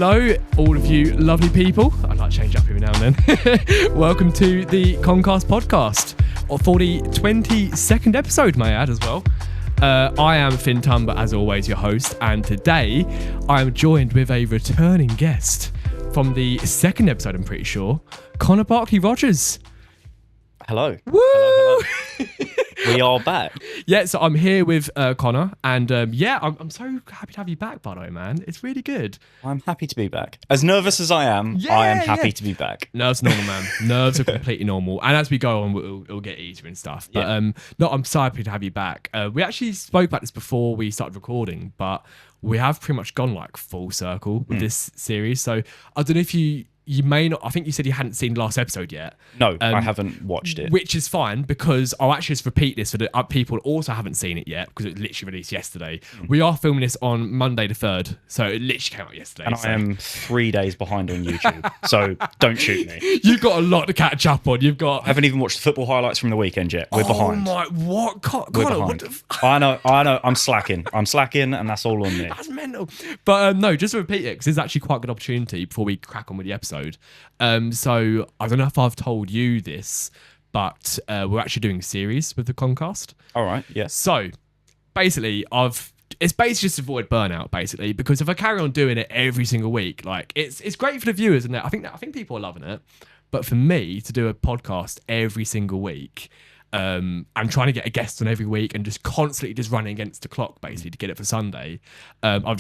Hello, all of you lovely people. I'd like to change up every now and then. Welcome to the Conn'Cast podcast, for the 22nd episode, may I add, as well. I am Finn Tumber, as always, your host, and today I am joined with a returning guest from the second episode, I'm pretty sure, Barkley Rogers. Hello. Woo! Hello. We are back. Yeah, so I'm here with Connor, and I'm so happy to have you back, by the way, man. It's really good. I'm happy to be back. As nervous as I am happy to be back. Nerves are normal, man. Nerves are completely normal. And as we go on, it'll get easier and stuff. But I'm so happy to have you back. We actually spoke about this before we started recording, but we have pretty much gone like full circle with this series. So I don't know if you may not, I think you said you hadn't seen the last episode yet. No, I haven't watched it. Which is fine, because I'll actually just repeat this for the people who also haven't seen it yet, because it literally released yesterday. We are filming this on Monday the 3rd, so it literally came out yesterday. And I am 3 days behind on YouTube, so don't shoot me. You've got a lot to catch up on. You've got... I haven't even watched the football highlights from the weekend yet. We're behind. Oh my, what? We're behind. I know, I'm slacking, and that's all on me. That's mental. But no, just to repeat it, because it's actually quite a good opportunity before we crack on with the episode. So I don't know if I've told you this, but we're actually doing a series with the Conn'Cast. All right, yes. So basically, it's basically just to avoid burnout, basically, because if I carry on doing it every single week, like it's great for the viewers, and I think people are loving it. But for me to do a podcast every single week, I'm trying to get a guest on every week and just constantly just running against the clock, basically, to get it for Sunday. I've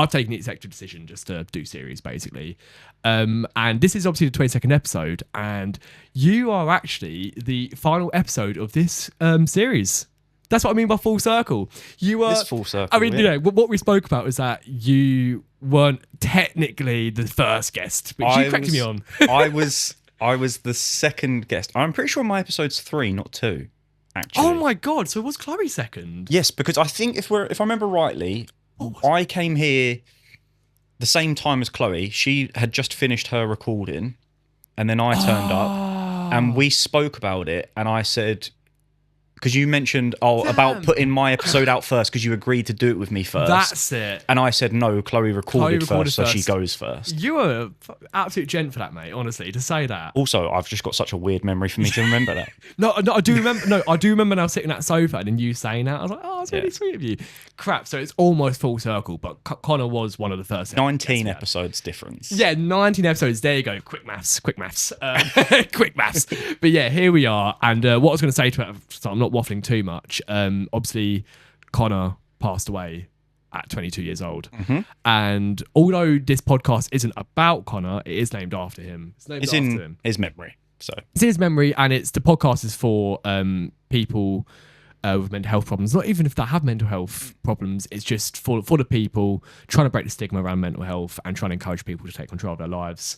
taken the executive decision just to do series, basically. And this is obviously the 22nd episode, and you are actually the final episode of this series. That's what I mean by full circle. You are... It's full circle, I mean, you know, what we spoke about was that you weren't technically the first guest, which you corrected me on. I was the second guest. I'm pretty sure my episode's 3, not 2, actually. Oh my God, so was Chloe second? Yes, because I think if I remember rightly, I came here the same time as Chloe. She had just finished her recording, and then I turned up, and we spoke about it, and I said... Because you mentioned about putting my episode out first, because you agreed to do it with me first. That's it. And I said, no, Chloe recorded first, so she goes first. You are an absolute gent for that, mate, honestly, to say that. Also, I've just got such a weird memory for me to remember that. No, I do remember. No, I do remember now sitting on that sofa and then you saying that. I was like, oh, it's really sweet of you. Crap, so it's almost full circle, but Connor was one of the first. 19 episodes difference. Yeah, 19 episodes. There you go. Quick maths. Quick maths. But yeah, here we are. And what I was going to say to it, so I'm not waffling too much. Obviously, Connor passed away at 22 years old. Mm-hmm. And although this podcast isn't about Connor, it is named after him. It's in his memory. So it's in his memory, and the podcast is for people with mental health problems. Not even if they have mental health problems, it's just for the people trying to break the stigma around mental health and trying to encourage people to take control of their lives.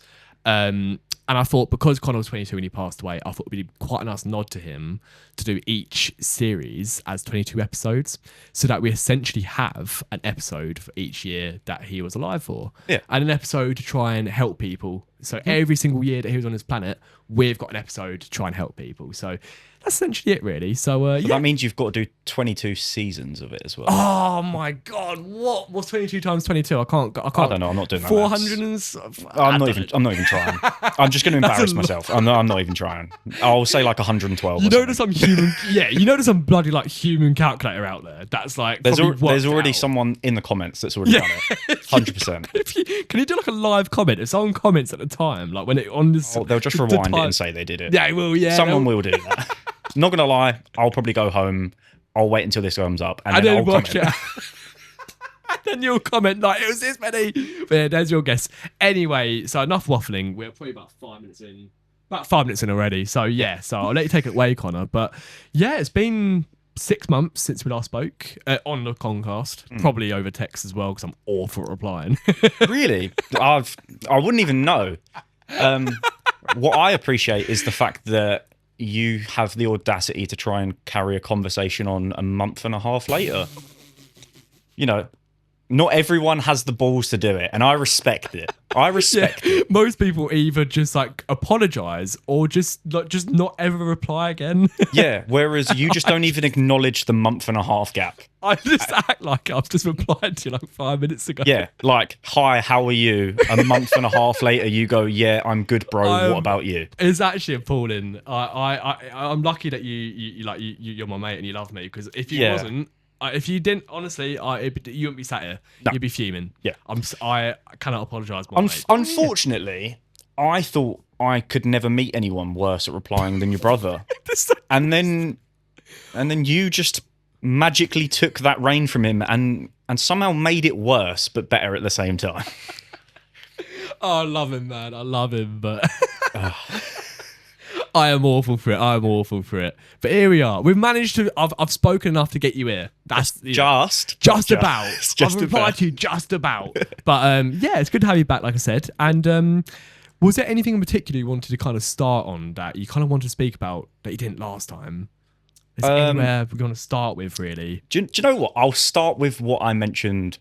And I thought, because Connor was 22 when he passed away, I thought it would be quite a nice nod to him to do each series as 22 episodes, so that we essentially have an episode for each year that he was alive for. Yeah. And an episode to try and help people. So every single year that he was on this planet, we've got an episode to try and help people. So that's essentially it, really. So that means you've got to do 22 seasons of it as well. Oh my God! What's 22 times 22? I can't. I don't know. I'm not doing that. 400 I'm not even trying. I'm just going to embarrass myself. I'm not even trying. I'll say like 112. You know, there's some human. Yeah, you know, there's some bloody like human calculator out there. That's like there's already someone in the comments that's already done it. 100%. Can you do like a live comment? If someone comments at the time, like when it on this, they'll just rewind it and say they did it. Yeah, well, yeah. Someone will do that. Not gonna lie, I'll probably go home. I'll wait until this comes up, and then I'll watch comment. And then you'll comment like it was this many. But yeah, there's your guess. Anyway, so enough waffling. We're probably about 5 minutes in. About 5 minutes in already. So yeah, so I'll let you take it away, Connor. But yeah, it's been 6 months since we last spoke on the Conn'Cast. Probably over text as well, because I'm awful at replying. Really? I wouldn't even know. What I appreciate is the fact that you have the audacity to try and carry a conversation on a month and a half later. You know, not everyone has the balls to do it, and I respect it. I respect it. Most people either just like apologize or just not ever reply again. Yeah, whereas you just don't even acknowledge the month and a half gap. I just act like I've just replied to you like 5 minutes ago. Yeah, like, hi, how are you? A month and a half later, you go, yeah, I'm good, bro. What about you? It's actually appalling. I'm lucky that you're my mate and you love me, because if you wasn't, if you didn't, honestly, you wouldn't be sat here. No. You'd be fuming. Yeah. I cannot apologise more, mate. Unfortunately, I thought I could never meet anyone worse at replying than your brother. And then you just magically took that reign from him and somehow made it worse, but better at the same time. Oh, I love him, man. I love him, but I am awful for it. But here we are. We've managed to. I've spoken enough to get you here. That's just about. I've replied to you just about. But yeah, it's good to have you back, like I said. And was there anything in particular you wanted to kind of start on that you kind of wanted to speak about that you didn't last time? Is there anywhere we're going to start with, really? Do you know what? I'll start with what I mentioned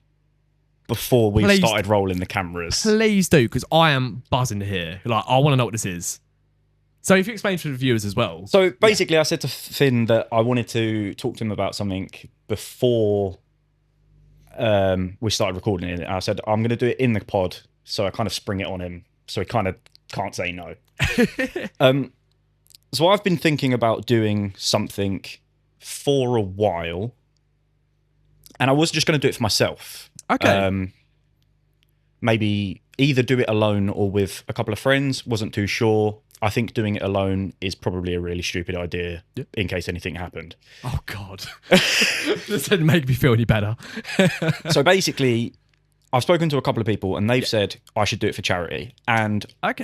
before we started rolling the cameras. Please do, because I am buzzing here. Like, I want to know what this is. So if you explain to the viewers as well. So basically, I said to Finn that I wanted to talk to him about something before we started recording it. I said, I'm going to do it in the pod. So I kind of spring it on him. So he kind of can't say no. So I've been thinking about doing something for a while. And I was just going to do it for myself. Okay. Maybe either do it alone or with a couple of friends. Wasn't too sure. I think doing it alone is probably a really stupid idea in case anything happened. Oh, God. This didn't make me feel any better. So basically, I've spoken to a couple of people and they've said I should do it for charity. And I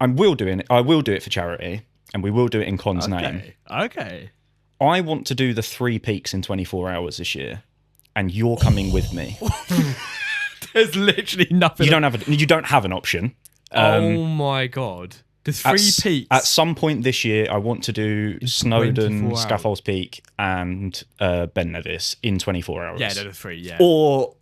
will do it for charity, and we will do it in Con's name. Okay. I want to do the 3 peaks in 24 hours this year, and you're coming with me. There's literally nothing. You don't have an option. Oh my God. The 3 peaks. At some point this year, I want to do Snowdon, Scaffolds Peak, and Ben Nevis in 24 hours. Yeah, they're the 3, yeah. Or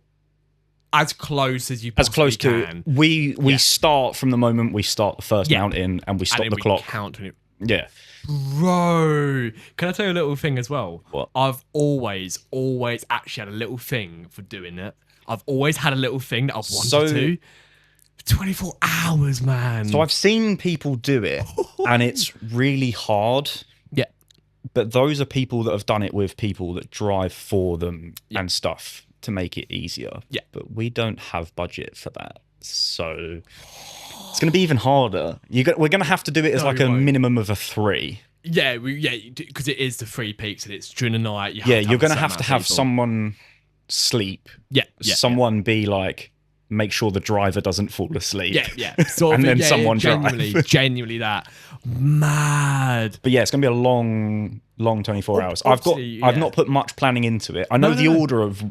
as close as you possibly can. We start from the moment we start the first mountain, and we stop the clock. Count when it... Yeah. Bro, can I tell you a little thing as well? What? I've always actually had a little thing for doing it. I've always had a little thing that I've wanted to. 24 hours, man. So I've seen people do it, and it's really hard. Yeah. But those are people that have done it with people that drive for them and stuff to make it easier. Yeah. But we don't have budget for that. So it's going to be even harder. We're going to have to do it as like a minimum of a 3. Yeah, because it is the 3 peaks and it's during the night. You're going to have someone sleep. Yeah. Someone be like, make sure the driver doesn't fall asleep. Yeah. And then someone drive. Genuinely that. Mad. But yeah, it's going to be a long 24 hours. I've not put much planning into it. I know the order of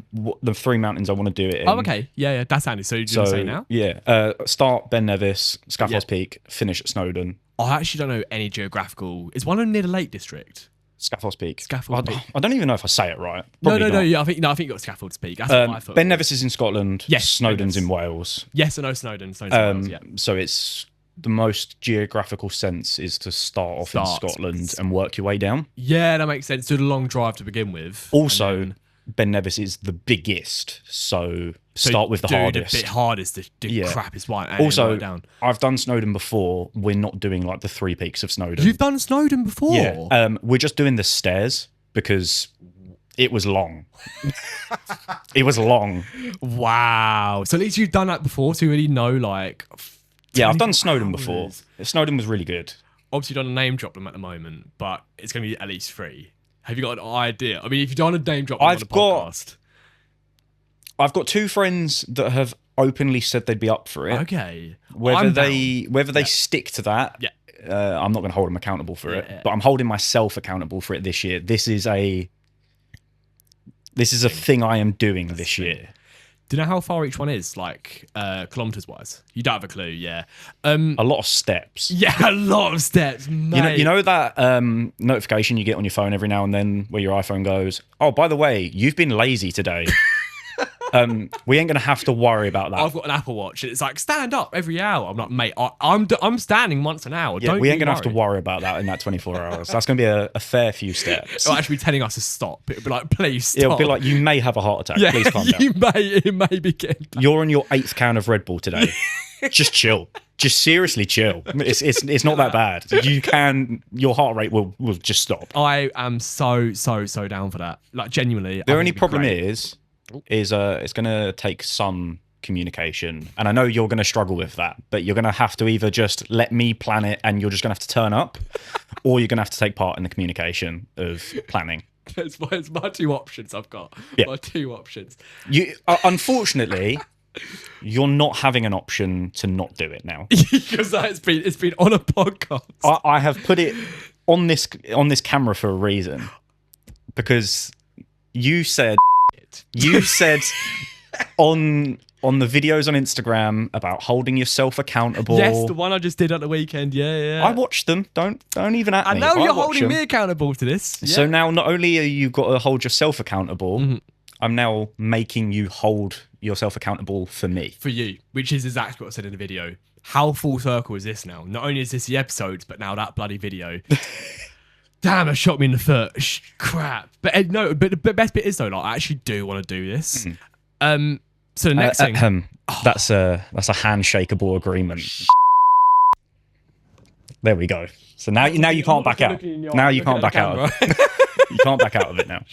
the 3 mountains I want to do it in. Oh, okay. Yeah, that's handy. So you're going to say now? Yeah. Start Ben Nevis, Scaffolds Peak, finish at Snowdon. I actually don't know any geographical. Is one of them near the Lake District? Scaffolds Peak. Peak. I don't even know if I say it right. Probably no. Yeah, I think you got Scaffolds Peak. That's what I thought. Ben Nevis is in Scotland. Yes. Snowdon's in Wales. Yes, I know Snowdon. Wales, yeah. So it's the most geographical sense is to start off in Scotland and work your way down. Yeah, that makes sense. Do the long drive to begin with. Also, Ben Nevis is the biggest, so start with the hardest. The bit hardest, the crappiest one. Also, I've done Snowdon before. We're not doing like the 3 peaks of Snowdon. You've done Snowdon before? Yeah. We're just doing the stairs because it was long. It was long. Wow. So at least you've done that before, so you already know like... Yeah, I've done Snowdon before. Snowdon was really good. Obviously, you don't name drop them at the moment, but it's going to be at least 3. Have you got an idea? I mean, if you don't want to name drop them on the podcast. I've got 2 friends that have openly said they'd be up for it. Okay. Whether they stick to that, I'm not going to hold them accountable for it, but I'm holding myself accountable for it this year. This is a thing I am doing this year. Do you know how far each one is, like kilometers wise? You don't have a clue, yeah. A lot of steps. Yeah, a lot of steps, mate. You know that notification you get on your phone every now and then where your iPhone goes, oh, by the way, you've been lazy today. We ain't gonna have to worry about that. I've got an Apple Watch, and it's like stand up every hour. I'm like, mate, I'm standing once an hour. Yeah, Don't we ain't you gonna have to worry. worry about that in that 24 hours. That's gonna be a fair few steps. It'll actually be telling us to stop. It'll be like, please stop. It'll be like, you may have a heart attack. yeah, Please calm down. it may be getting. You're on your 8th can of Red Bull today. Just chill. Just seriously chill. It's not that bad. Your heart rate will just stop. I am so down for that. Like genuinely. The only problem is it's going to take some communication, and I know you're going to struggle with that, but you're going to have to either just let me plan it and you're just going to have to turn up, or you're going to have to take part in the communication of planning. It's my two options I've got. Yeah. My two options. You unfortunately, you're not having an option to not do it now. Because it's been on a podcast. I have put it on this camera for a reason, because you said on the videos on Instagram about holding yourself accountable. Yes, the one I just did at the weekend. Yeah. I watched them. Don't even at me. I know you're watch holding them. me accountable to this. Yeah. So now not only are you got to hold yourself accountable, I'm now making you hold yourself accountable for me. For you, which is exactly what I said in the video. How full circle is this now? Not only is this the episodes, but now that bloody video. Damn, it shot me in the foot. Crap. But no, but the best bit is though, like I actually do want to do this. So the next thing, that's a handshakeable agreement. There we go. So now you can't back out. Now you can't back out. You can't back out of it now.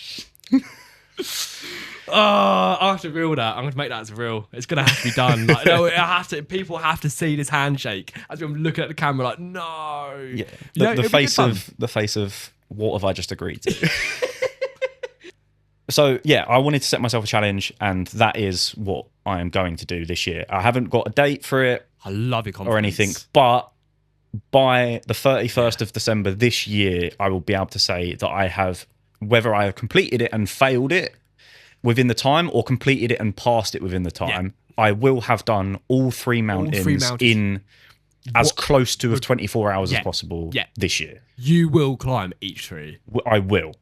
Oh, I have to reel that. I'm going to make that as real. It's going to have to be done. Like, no, it has to. People have to see this handshake as I'm looking at the camera. Like, no. Yeah. You know, The face of what have I just agreed to? So yeah, I wanted to set myself a challenge, and that is what I am going to do this year. I haven't got a date for it I love your confidence. or anything, but by the 31st of December this year, I will be able to say that I have, whether I have completed it and failed it within the time or completed it and passed it within the time, I will have done all three mountains in as close to 24 hours as possible this year. You will climb each three. I will.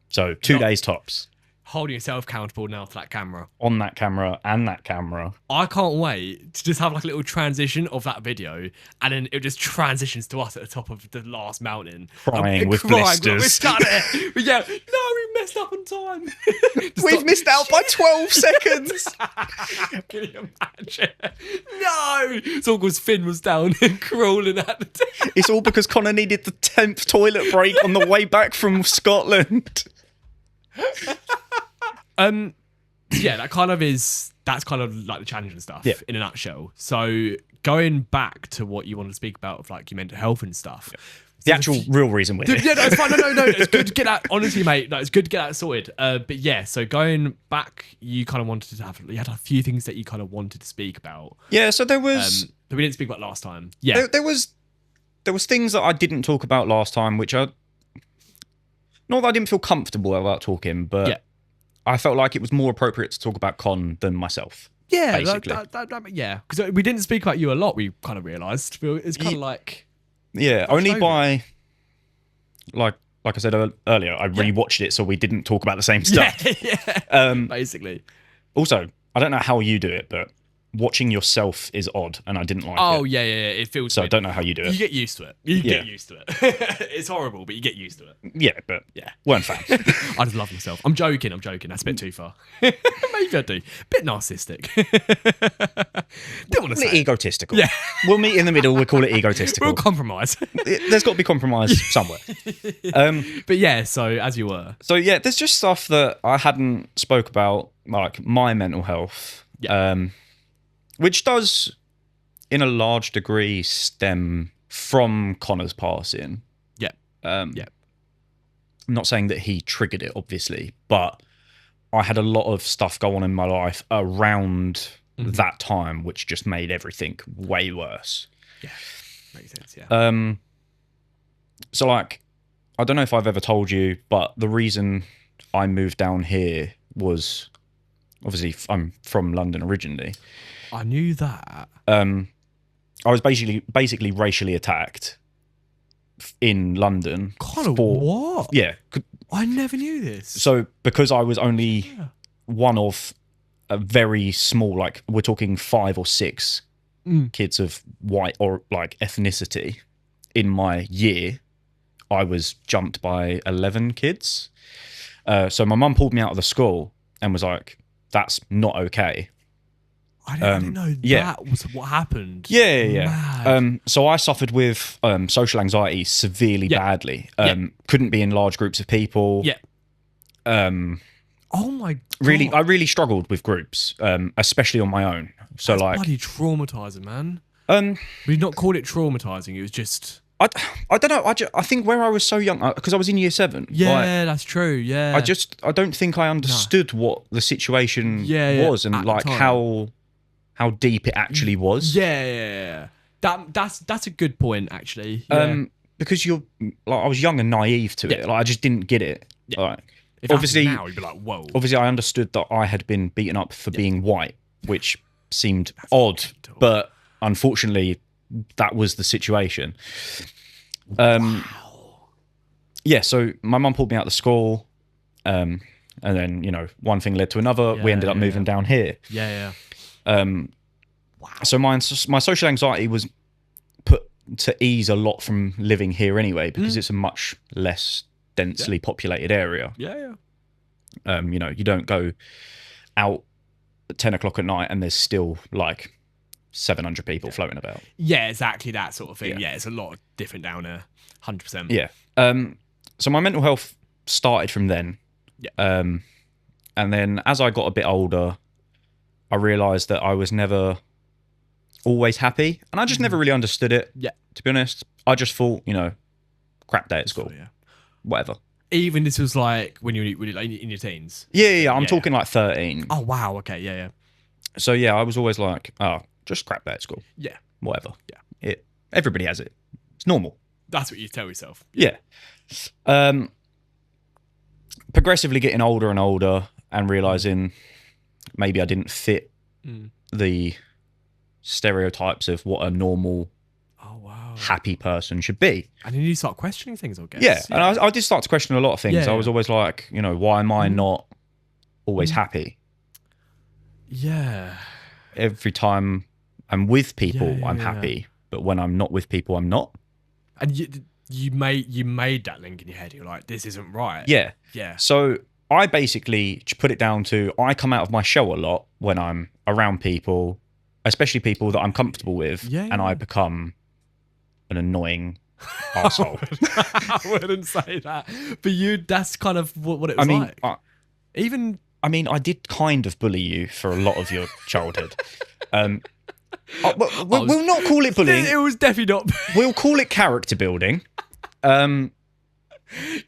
So 2 days tops. Holding yourself accountable now to that camera. On that camera and that camera. I can't wait to just have like a little transition of that video, and then it just transitions to us at the top of the last mountain. Crying with blisters. We've done it. But yeah, no, we messed up on time. We've missed out by 12 seconds. Can you imagine? No! It's all because Finn was down and crawling at the top. It's all because Connor needed the 10th toilet break on the way back from Scotland. Yeah, that's kind of like the challenge and stuff in a nutshell. So going back to what you wanted to speak about of like your mental health and stuff. The actual real reason we're here. Yeah, no, it's fine. No, it's good to get that. Honestly, mate, no, it's good to get that sorted. But yeah, so going back, you kind of wanted to you had a few things that you kind of wanted to speak about. Yeah, so there was that we didn't speak about last time. Yeah, there was things that I didn't talk about last time, which not that I didn't feel comfortable about talking, but I felt like it was more appropriate to talk about Con than myself. Yeah, basically. Yeah, because we didn't speak about you a lot. We kind of realised it's kind of like only by like I said earlier, I rewatched it, so we didn't talk about the same stuff. Basically. Also, I don't know how you do it, but watching yourself is odd, and I didn't like it. Oh, yeah. It feels so weird. I don't know how you do it. You get used to it. Get used to it. It's horrible, but you get used to it. Yeah, but weren't fans. I just love myself. I'm joking. That's a bit too far. Maybe I do. Bit narcissistic. Don't want to say it. Egotistical. Yeah. We'll meet in the middle. We'll call it egotistical. We'll compromise. There's got to be compromise somewhere. But yeah, so as you were. So yeah, there's just stuff that I hadn't spoke about, like my mental health. Yeah. Which does, in a large degree, stem from Connor's passing. Yeah. I'm not saying that he triggered it, obviously, but I had a lot of stuff go on in my life around that time, which just made everything way worse. Yeah, makes sense, yeah. So, like, I don't know if I've ever told you, but the reason I moved down here was, obviously, I'm from London originally. I knew that. I was basically racially attacked in London. Kind of what? Yeah. I never knew this. So because I was only one of a very small, like we're talking 5 or 6 kids of white or like ethnicity in my year. I was jumped by 11 kids. So my mum pulled me out of the school and was like, that's not okay. I didn't know that was what happened. Yeah. So I suffered with social anxiety severely badly. Couldn't be in large groups of people. Yeah. Oh my God. I really struggled with groups, especially on my own. So That's like bloody traumatizing, man. We'd not call it traumatizing. It was just. I don't know. I think where I was so young, because I was in year 7. Yeah, that's true. Yeah. I don't think I understood what the situation was and like how deep it actually was. Yeah. That's a good point, actually. Yeah. Because I was young and naive to it. Like I just didn't get it. Yeah. Like, If obviously, now you'd be like, whoa. Obviously, I understood that I had been beaten up for being white, which seemed odd, but unfortunately, that was the situation. Wow. Yeah, so my mum pulled me out of the school, and then, one thing led to another. We ended up moving down here. Yeah. Wow. So my social anxiety was put to ease a lot from living here anyway, because it's a much less densely populated area. Yeah. You don't go out at 10 o'clock at night and there's still like 700 people floating about. Yeah, exactly that sort of thing. Yeah, it's a lot different down there. 100%. Yeah. So my mental health started from then. Yeah. And then as I got a bit older, I realised that I was never always happy, and I just never really understood it. Yeah. To be honest, I just thought, crap day at school. So, yeah. Whatever. Even this was like when you were like in your teens. Yeah. I'm talking like 13. Oh wow. Okay. Yeah. So yeah, I was always like, just crap day at school. Yeah. Whatever. Yeah. Everybody has it. It's normal. That's what you tell yourself. Yeah. Progressively getting older and older and realizing maybe I didn't fit the stereotypes of what a normal, happy person should be. And then you start questioning things, I guess. Yeah. And I did start to question a lot of things. Yeah. I was always like, why am I not always happy? Yeah. Every time I'm with people, I'm happy. But when I'm not with people, I'm not. And you made that link in your head. You're like, this isn't right. Yeah. Yeah. So I basically put it down to, I come out of my shell a lot when I'm around people, especially people that I'm comfortable with, and I become an annoying arsehole. I wouldn't say that. But that's kind of what it was like. I did kind of bully you for a lot of your childhood. We'll not call it bullying. It was definitely not. We'll call it character building.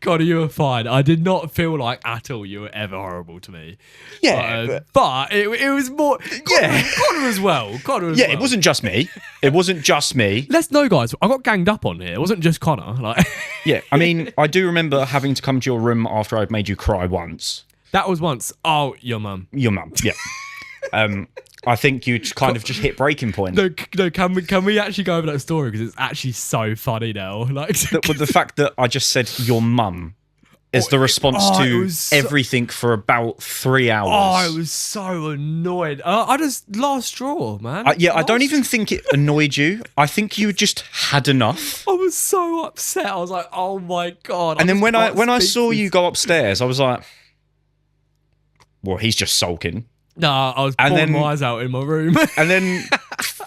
God, you were fine. I did not feel like at all you were ever horrible to me. Yeah. But it was more... Connor as well. Yeah, it wasn't just me. Let's know, guys. I got ganged up on here. It wasn't just Connor. Yeah, I do remember having to come to your room after I'd made you cry once. That was once. Oh, your mum. Your mum, yeah. I think you kind of just hit breaking point. No. Can we actually go over that story, because it's actually so funny now. With the fact that I just said your mum is the response to everything for about 3 hours. Oh, I was so annoyed. I just last straw, man. I don't even think it annoyed you. I think you just had enough. I was so upset. I was like, oh my God. And then when I saw you go upstairs, I was like, well, he's just sulking. Nah, I was pulling my eyes out in my room. And then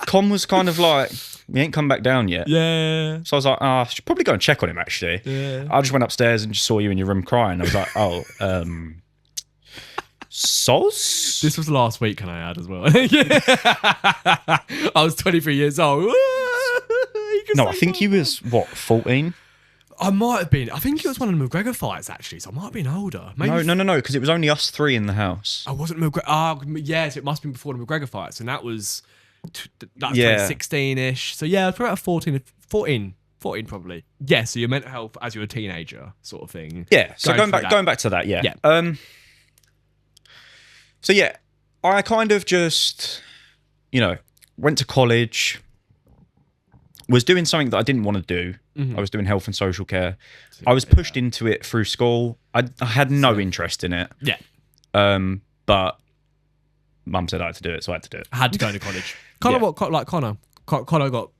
Con was kind of like, we ain't come back down yet. Yeah. So I was like, I should probably go and check on him, actually. Yeah. I just went upstairs and just saw you in your room crying. I was like, Soz? This was last week, can I add as well? I was 23 years old. No, I think he was, 14? I might have been. I think it was one of the McGregor fights, actually, so I might have been older. Maybe No, because it was only us 3 in the house. I wasn't McGregor. Yes, it must have been before the McGregor fights, and that was 2016-ish. So yeah, I was probably 14 probably. Yeah, so your mental health as you're a teenager sort of thing. Yeah, so going back to that, yeah. So yeah, I kind of just, went to college, was doing something that I didn't want to do. I was doing health and social care. I was pushed into it through school. I had no interest in it. Yeah. But mum said I had to do it, so I had to do it. I had to go to college. Connor, Yeah. like Connor got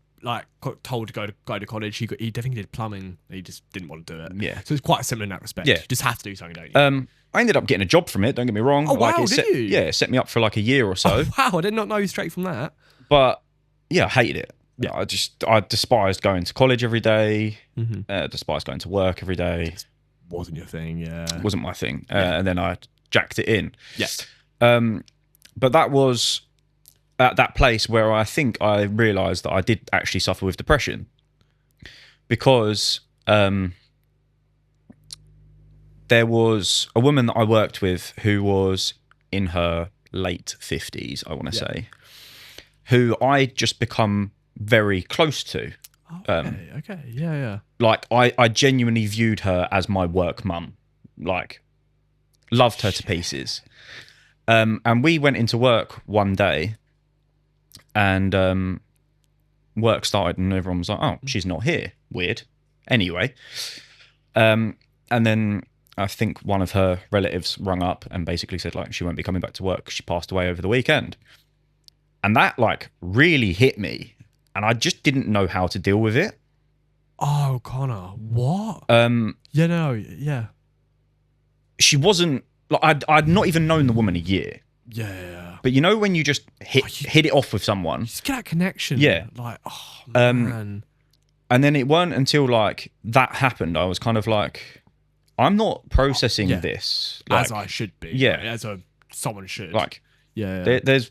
told to go to college. He definitely did plumbing. He just didn't want to do it. Yeah. So it's quite similar in that respect. Yeah. You just have to do something, don't you? I ended up getting a job from it. Don't get me wrong. Oh, wow, it did set, you? Yeah, it set me up for like a year or so. Oh, wow, I did not know you straight from that. But yeah, I hated it. Yeah. I despised going to college every day. Mm-hmm. Despised going to work every day. Wasn't your thing, yeah. It wasn't my thing. And then I jacked it in. Yeah. But that was at that place where I think I realised that I did actually suffer with depression, because there was a woman that I worked with who was in her late 50s, I want to say, who I just become very close to. Okay, yeah. Like, I genuinely viewed her as my work mum. Like, loved her to pieces. And we went into work one day, and work started, and everyone was like, oh, she's not here. Weird. Anyway. And then I think one of her relatives rung up and basically said, like, she won't be coming back to work 'cause she passed away over the weekend. And that, like, really hit me. And I just didn't know how to deal with it. Oh, Connor, what? Yeah. She wasn't, like, I'd not even known the woman a year. Yeah. But you know when you just hit it off with someone? Just get that connection. Yeah. Like, oh, man. And then it weren't until, like, that happened, I was kind of like, I'm not processing this. Like, as I should be. Yeah. Like, as someone should. Like, yeah. there's,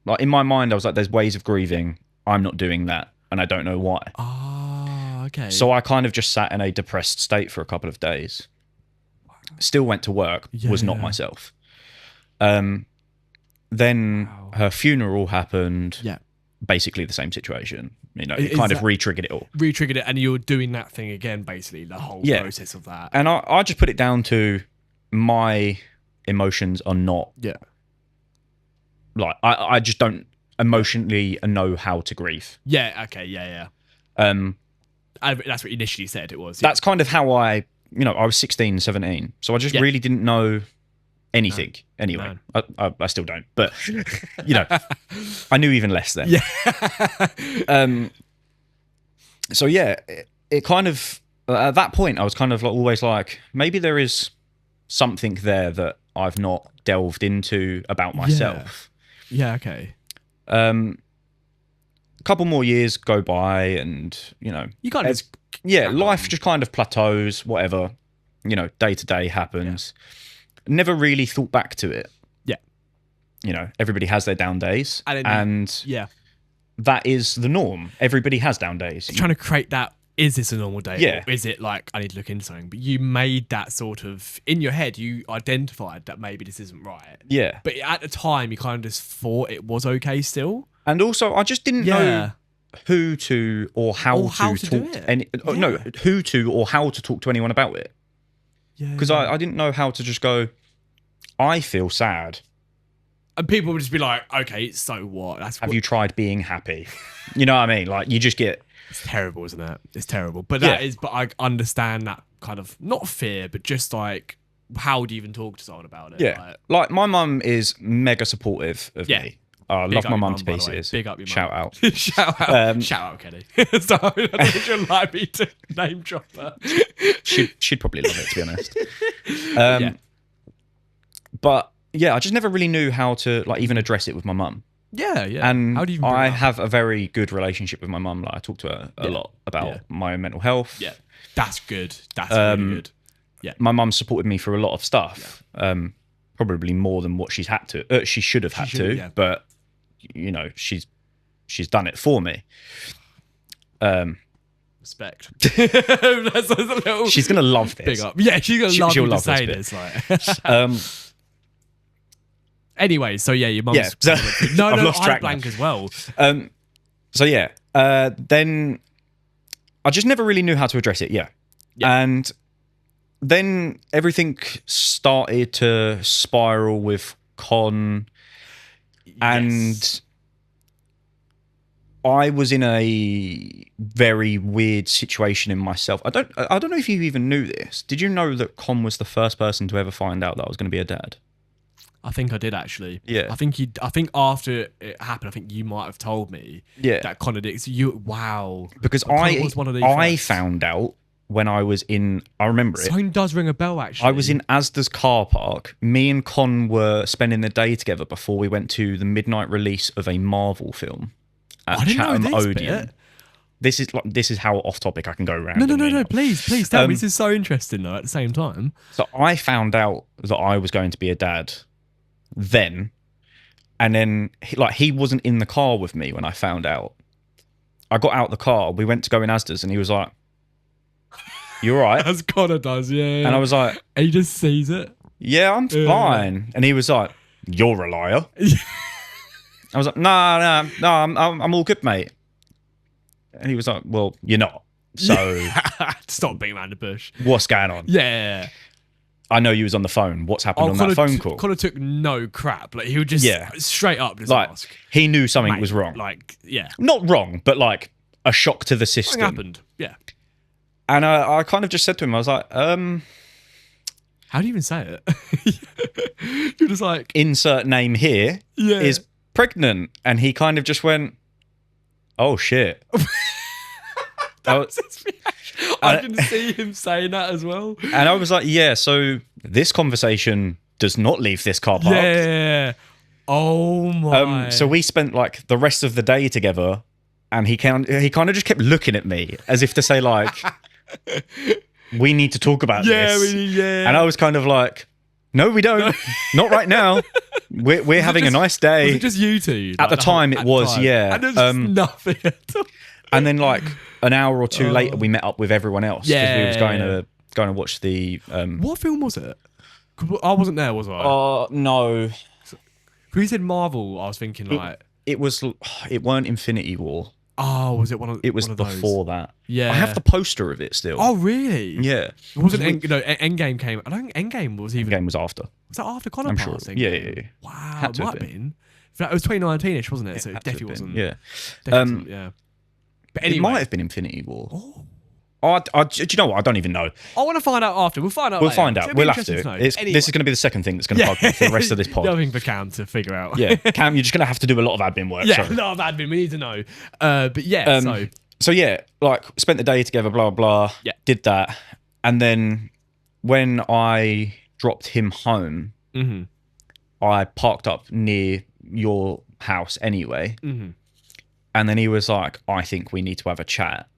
like, in my mind, I was like, there's ways of grieving. I'm not doing that, and I don't know why. Ah, okay. So I kind of just sat in a depressed state for a couple of days. Still went to work, was not myself. Then her funeral happened. Yeah. Basically the same situation. You know, it kind of re-triggered it all. Re-triggered it, and you're doing that thing again, basically, the whole process of that. And I just put it down to my emotions are not... Yeah. Like, I just don't emotionally know how to grieve. Yeah, okay, yeah. That's what you initially said it was. Yeah. That's kind of how I was 16, 17. So I just really didn't know anything. No. Anyway, no. I still don't. But, I knew even less then. Yeah. So, yeah, it kind of... At that point, I was kind of like, always like, maybe there is something there that I've not delved into about myself. Yeah, okay. A couple more years go by, and you kind of life just kind of plateaus, whatever, day to day happens. Never really thought back to it. Everybody has their down days, and that is the norm. Everybody has down days. Trying to create that, is this a normal day? Yeah. Or is it like, I need to look into something? But you made that sort of, in your head, you identified that maybe this isn't right. Yeah. But at the time, you kind of just thought it was okay still. And also, I just didn't know who to or how to talk to who to or how to talk to anyone about it. Yeah. Because I didn't know how to just go, I feel sad. And people would just be like, okay, so what? Have you tried being happy? You know what I mean? Like, you just get... It's terrible, isn't it? It's terrible. But but I understand that kind of, not fear, but just like, how do you even talk to someone about it? Yeah. Like my mum is mega supportive of me. I love my mum to pieces. Big up your mum. Shout out. Shout out, Kenny. So I don't think you'd like me to name drop her. She'd probably love it, to be honest. But yeah, I just never really knew how to like even address it with my mum. Yeah. And how do you I have a very good relationship with my mum. Like, I talk to her a lot about my own mental health. Yeah, that's good. That's really good. Yeah, my mum supported me through a lot of stuff. Probably more than what she's had to. She should have had to. Yeah. But she's done it for me. Respect. That's a little. She's gonna love this. Big up. Yeah, she's gonna love to say this. Like. Anyway, so yeah, your mum's... Yeah, so I've lost track blank as well. So yeah, then I just never really knew how to address it, and then everything started to spiral with Con, and I was in a very weird situation in myself. I don't know if you even knew this. Did you know that Con was the first person to ever find out that I was going to be a dad? I think I did actually. Yeah. I think after it happened, I think you might have told me. Yeah. That contradicts you. Wow. Because Connor was one of the I first. found out when I was in. I remember it. Something does ring a bell actually. I was in Asda's car park. Me and Con were spending the day together before we went to the midnight release of a Marvel film at I didn't know Chatham this Odeon. bit. This is how off topic I can go around. No. Please tell me. This is so interesting though. At the same time. So I found out that I was going to be a dad then, and then he wasn't in the car with me when I found out. I got out the car. We went to go in Asda's, and he was like, "You all right?" As Connor does, yeah. And I was like, and he just sees it. "Yeah, I'm fine." And he was like, "You're a liar." I was like, "No, I'm all good, mate." And he was like, "Well, you're not. So Stop being around the bush. what's going on?" Yeah. I know you was on the phone. What's happened on that phone call? Connor took no crap. Like he would just straight up just Like ask. he knew something was wrong. Like yeah, Not wrong, but like a shock to the system. something happened. Yeah. And I kind of just said to him, I was like, How do you even say it? You're just like insert name here is pregnant. And he kind of just went, "Oh shit." I didn't see him saying that as well. And I was like, "Yeah, so this conversation does not leave this car park." Yeah. Oh my. So we spent like the rest of the day together, and he kind of just kept looking at me as if to say like, "We need to talk about this." And I was kind of like, "No, we don't. Not right now. We're having a nice day." Was it just you two? At the time, it was, yeah. And there's just nothing at all. And then like an hour or two later, we met up with everyone else because we was Yeah. going to watch the. What film was it? 'Cause I wasn't there, was I? No, When you said Marvel, I was thinking like, it was. It weren't Infinity War. oh, was it one of? It was one of those? before that. Yeah. I have the poster of it still. Oh really? Yeah. It wasn't. Endgame came. I don't think Endgame was even. Game was after. Was that after Connor I'm sure. passing? Yeah. Wow, Had it to have might have been. It was 2019ish, wasn't it? So it Had to have definitely been, wasn't. Yeah. Definitely wasn't, yeah. But anyway, It might have been Infinity War. Oh. Do you know what? I don't even know. I want to find out after. We'll find out. We'll later. find So out. it'll be We'll have interesting to. know. This is going to be the second thing that's going to bug me for the rest of this pod. Nothing for Cam to figure out. Yeah, Cam, you're just going to have to do a lot of admin work. Yeah, sorry. a lot of admin. We need to know. But yeah, So yeah, like spent the day together, blah blah. Yeah. Did that, and then when I dropped him home, I parked up near your house anyway, and then he was like, "I think we need to have a chat,"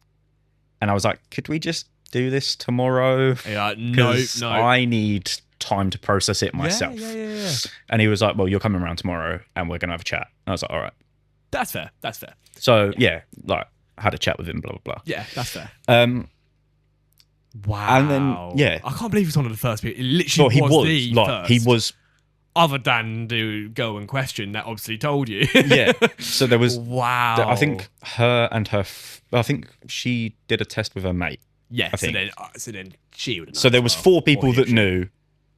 and I was like, "Could we just do this tomorrow? Yeah, no. I need time to process it myself." Yeah. And he was like, "Well, you're coming around tomorrow, and we're gonna have a chat." And I was like, "All right." That's fair. So yeah, like I had a chat with him, blah blah blah. Yeah, that's fair. Wow. And then, yeah. I can't believe he was one of the first people. It literally Well, he was the like first. he was. Other than the girl in question that obviously told you. Yeah. So there was. Wow. I think her and her. I think she did a test with her mate. Yeah. I think. So then she would have known. So there was 4 people that she. knew.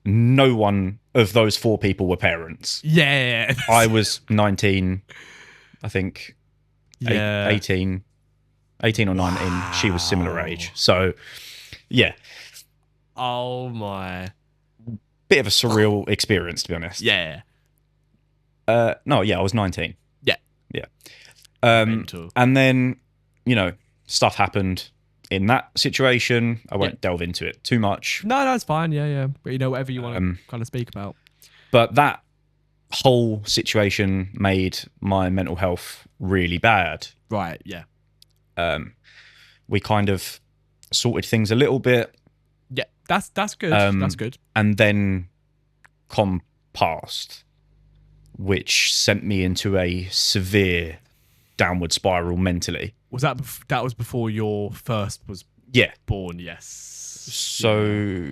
No one of those 4 people were parents. Yeah. I was 19. I think. Yeah. 18 or 19. She was similar age. So, yeah. Oh my. Bit of a surreal experience, to be honest. Yeah. No, yeah, I was 19. Yeah. Yeah. Mental. And then, stuff happened in that situation. I won't delve into it too much. No, it's fine. Yeah. But whatever you want to kind of speak about. But that whole situation made my mental health really bad. Right. Yeah. We kind of sorted things a little bit. Yeah. That's good. That's good. And then Com passed, which sent me into a severe downward spiral mentally. Was that was before your first was born? Yes. So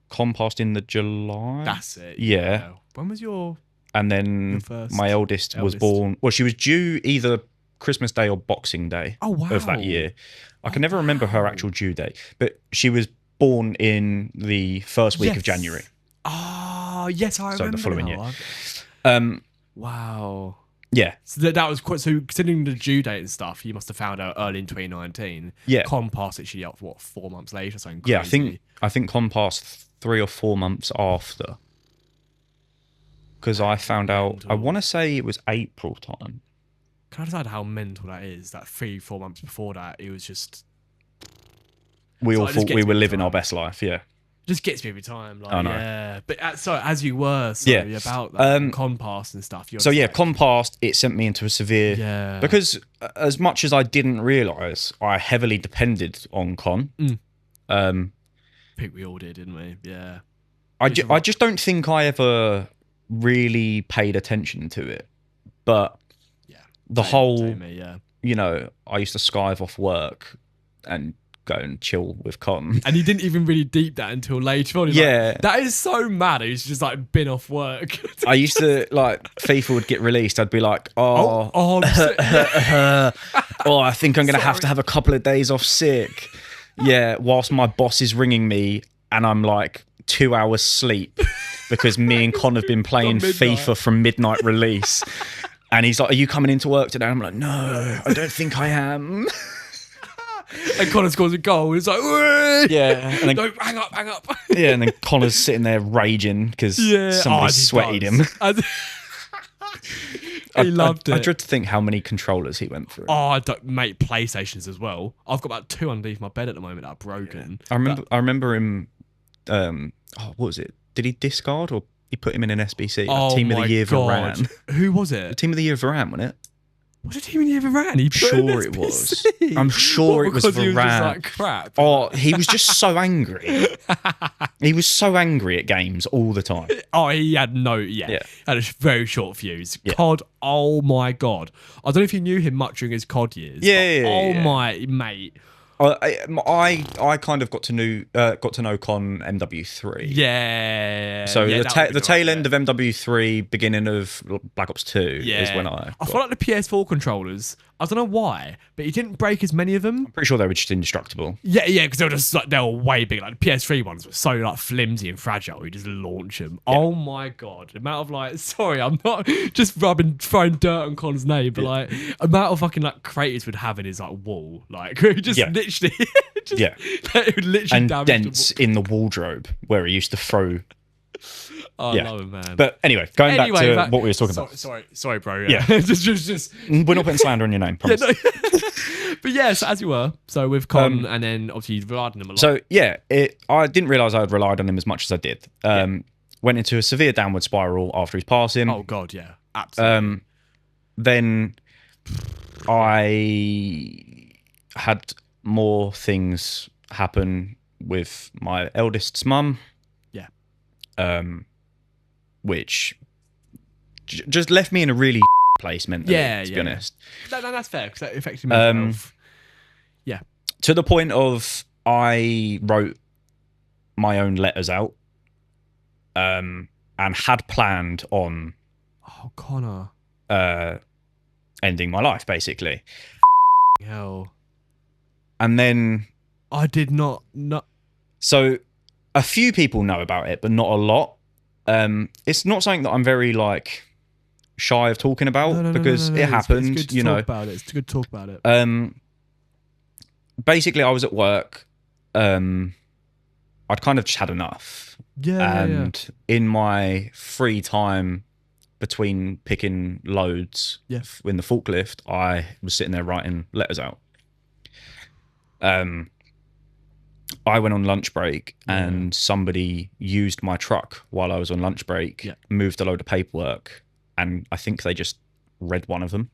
Com passed in the July. That's it. Yeah. When was your? And then Your first my eldest was born. Well, she was due either Christmas Day or Boxing Day of that year. I can never remember her actual due date, but she was born in the first week of January. Oh, yes, I remember. So the following now. year. Wow. Yeah. So that was quite. So considering the due date and stuff, you must have found out early in 2019. Yeah. Com passed actually up 4 months later or something. Crazy. Yeah, I think Com passed 3 or 4 months after. because I found out. I Mental. want to say it was April time. Can I decide how mental that is? That 3-4 months before that, it was just We So all it just thought we gets were me living our time. best life. Yeah. gets me every time. Like, I know. yeah. But as you were, Yeah. about that Conn'Cast and stuff. So yeah, Conn'Cast, it sent me into a severe. Yeah. Because as much as I didn't realise, I heavily depended on Con. I think we all did, didn't we? Yeah. I just don't think I ever really paid attention to it. But Yeah. the whole, Same me, yeah. you know, I used to skive off work and go and chill with Con. And he didn't even really deep that until later on. He's Yeah. like, that is so mad. He's just like been off work. I used to, like, FIFA would get released. I'd be like, I'm sick. I think I'm going to have a couple of days off sick. Yeah, whilst my boss is ringing me and I'm like 2 hours sleep because me and Con have been playing FIFA from midnight release. And he's like, are you coming into work today? I'm like, no, I don't think I am. And Connor scores a goal. It's like, "Whey!" Yeah. And then, Go, hang up. yeah, and then Connor's sitting there raging because somebody as he sweated does. him. He loved it. I dread to think how many controllers he went through. I don't, mate, PlayStations as well. I've got about 2 underneath my bed at the moment that are broken. I remember him. What was it? Did he discard or he put him in an SBC? Like Team of the Year Varane. Who was it? Team of the Year Varane, wasn't it? Was it Team of the Year Varane? I'm sure it was. I'm sure it was because he was just Varane. like crap. Oh, he was just so angry. He was so angry at games all the time. Oh, he had had a very short fuse. Yeah. COD, oh my God. I don't know if you knew him much during his COD years. Yeah. My mate. I kind of got to know Con MW3. Yeah. So yeah, the tail end of MW3, beginning of Black Ops 2 is when I feel like the PS4 controllers, I don't know why, but he didn't break as many of them. I'm pretty sure they were just indestructible. Yeah, because they were just like, they were way big. Like the PS3 ones were so like flimsy and fragile. You just launch them. Yeah. Oh my God, the amount of like, sorry, I'm not just throwing dirt on Con's name, but like amount of fucking like creators would have in his like wall, like just literally, it would literally and damage dents in the wardrobe where he used to throw. I love it, man. But anyway, going back to what we were talking about. Sorry, bro. Yeah. just. We're not putting slander on your name, promise. But yeah, so as you were. So with Con, and then obviously you relied on him a lot. So yeah, I didn't realise I had relied on him as much as I did. Went into a severe downward spiral after his passing. Oh God, yeah, absolutely. Then I had more things happen with my eldest's mum. Yeah. Which just left me in a really place mentally, to be honest. No, that's fair, because that affected me health. Yeah. To the point of I wrote my own letters out and had planned on Connor ending my life, basically. Hell. And then I did not. So a few people know about it, but not a lot. It's not something that I'm very like shy of talking about because it happened. It's good to talk about it. It's good to talk about it. Basically, I was at work. I'd kind of just had enough. And in my free time between picking loads in the forklift, I was sitting there writing letters out. I went on lunch break and somebody used my truck while I was on lunch break, moved a load of paperwork, and I think they just read one of them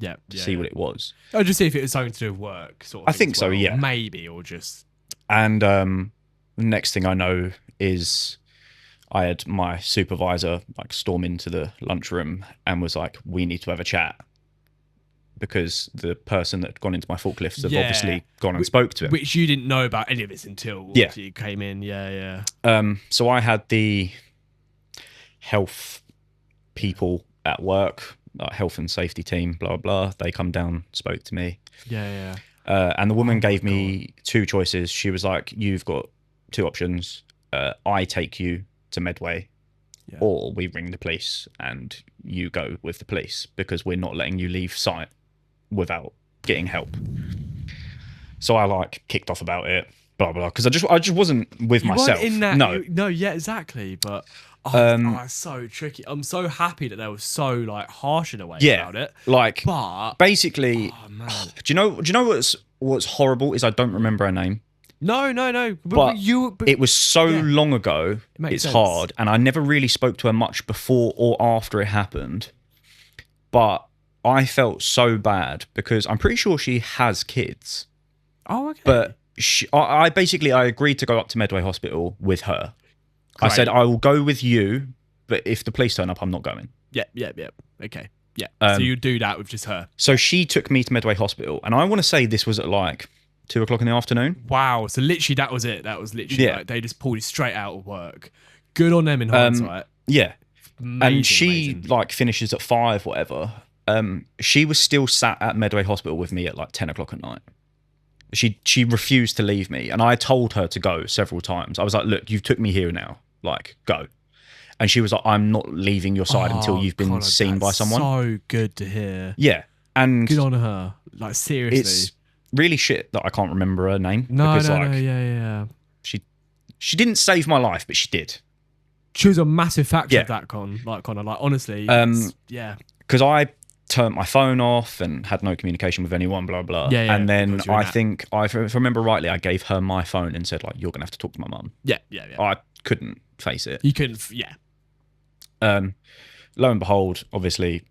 to see what it was. Oh, just see if it was something to do with work, sort of. I think so, yeah. Maybe, or just... And the next thing I know is I had my supervisor like storm into the lunchroom and was like, we need to have a chat. Because the person that had gone into my forklift had obviously gone and spoke to him. Which you didn't know about any of this until you came in. Yeah. So I had the health people at work, health and safety team, blah, blah. They come down, spoke to me. Yeah. And the woman gave me 2 choices. She was like, you've got 2 options. I take you to Medway or we ring the police and you go with the police because we're not letting you leave site without getting help. So I like kicked off about it, blah blah, because I just wasn't with myself. In that, exactly. But It's so tricky. I'm so happy that they were so like harsh in a way Yeah, about it. like But basically, oh man, do you know what's horrible is I don't remember her name. no. But But it was so yeah. long ago, makes it's sense. hard. And I never really spoke to her much before or after it happened. But I felt so bad because I'm pretty sure she has kids. Oh, okay. But I basically, I agreed to go up to Medway Hospital with her. I Great. said, I will go with you, but if the police turn up, I'm not going. Yeah. Okay. Yeah. So you do that with just her. So she took me to Medway Hospital. And I want to say this was at like 2 o'clock in the afternoon. Wow. So literally that was it. That was literally Yeah. like they just pulled you straight out of work. Good on them in hindsight. Yeah. Amazing, And she amazing. like finishes at 5, whatever. She was still sat at Medway Hospital with me at like 10 o'clock at night. She refused to leave me, and I told her to go several times. I was like, "Look, you've took me here now. Like, go." And she was like, "I'm not leaving your side until you've been Connor, seen by that's someone." So good to hear. Yeah, and Good on her. Like seriously. it's really shit that I can't remember her name. No, because, no, yeah. she didn't save my life, but she did. She was a massive factor Yeah. of that Connor. Like honestly, yeah. Because I turned my phone off and had no communication with anyone, blah blah. Yeah, and then because you're in I that. think if I remember rightly, I gave her my phone and said like, "You're gonna have to talk to my mum." Yeah. I couldn't face it. You couldn't. Yeah. Lo and behold, obviously,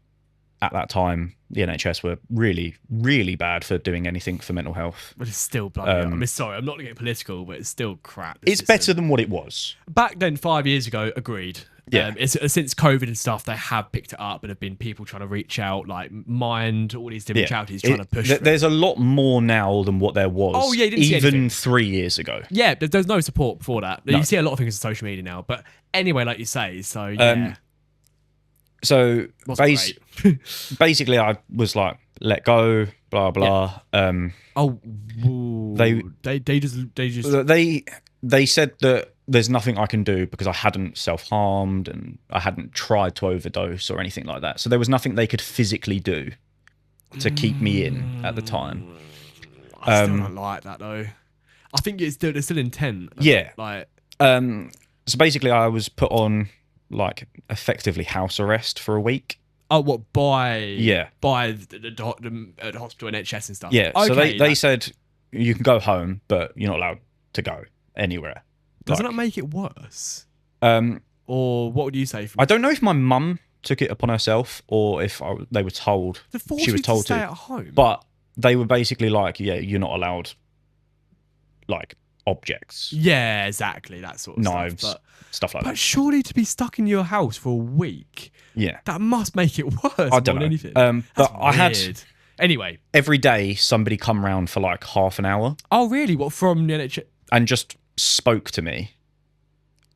at that time, the NHS were really, really bad for doing anything for mental health. But it's still bloody. I mean, sorry, I'm not going to get political, but it's still crap. the It's system. better than what it was. Back then, 5 years ago, agreed. Yeah. It's since COVID and stuff, they have picked it up and have been people trying to reach out, like Mind, all these different charities trying to push. for it. There's a lot more now than what there was. Oh, yeah, you didn't see anything. even 3 years ago. Yeah, there's no support before that. No. You see a lot of things on social media now, but anyway, like you say, so yeah, So wasn't great. basically, I was like, "Let go," blah blah. Oh, woo. they just They said that there's nothing I can do because I hadn't self-harmed and I hadn't tried to overdose or anything like that. So there was nothing they could physically do to keep me in at the time. I still don't like that though. I think there's still intent. Yeah. Like So basically, I was put on like effectively house arrest for a week. oh, what by Yeah. by the hospital NHS and stuff. Yeah. So Okay, they said you can go home, but you're not allowed to go anywhere. doesn't Like, that make it worse? Um, Or what would you say? I don't know if my mum took it upon herself or if they were told To force she was you told stay to. at home. But they were basically like, "Yeah, you're not allowed like objects, yeah, exactly that sort of knives, stuff. stuff like But that." surely to be stuck in your house for a week, Yeah. that must make it worse. I more don't than know. anything. But That's I had weird. Anyway. every day somebody come round for like half an hour Oh, really? What from the NHS? and just spoke to me.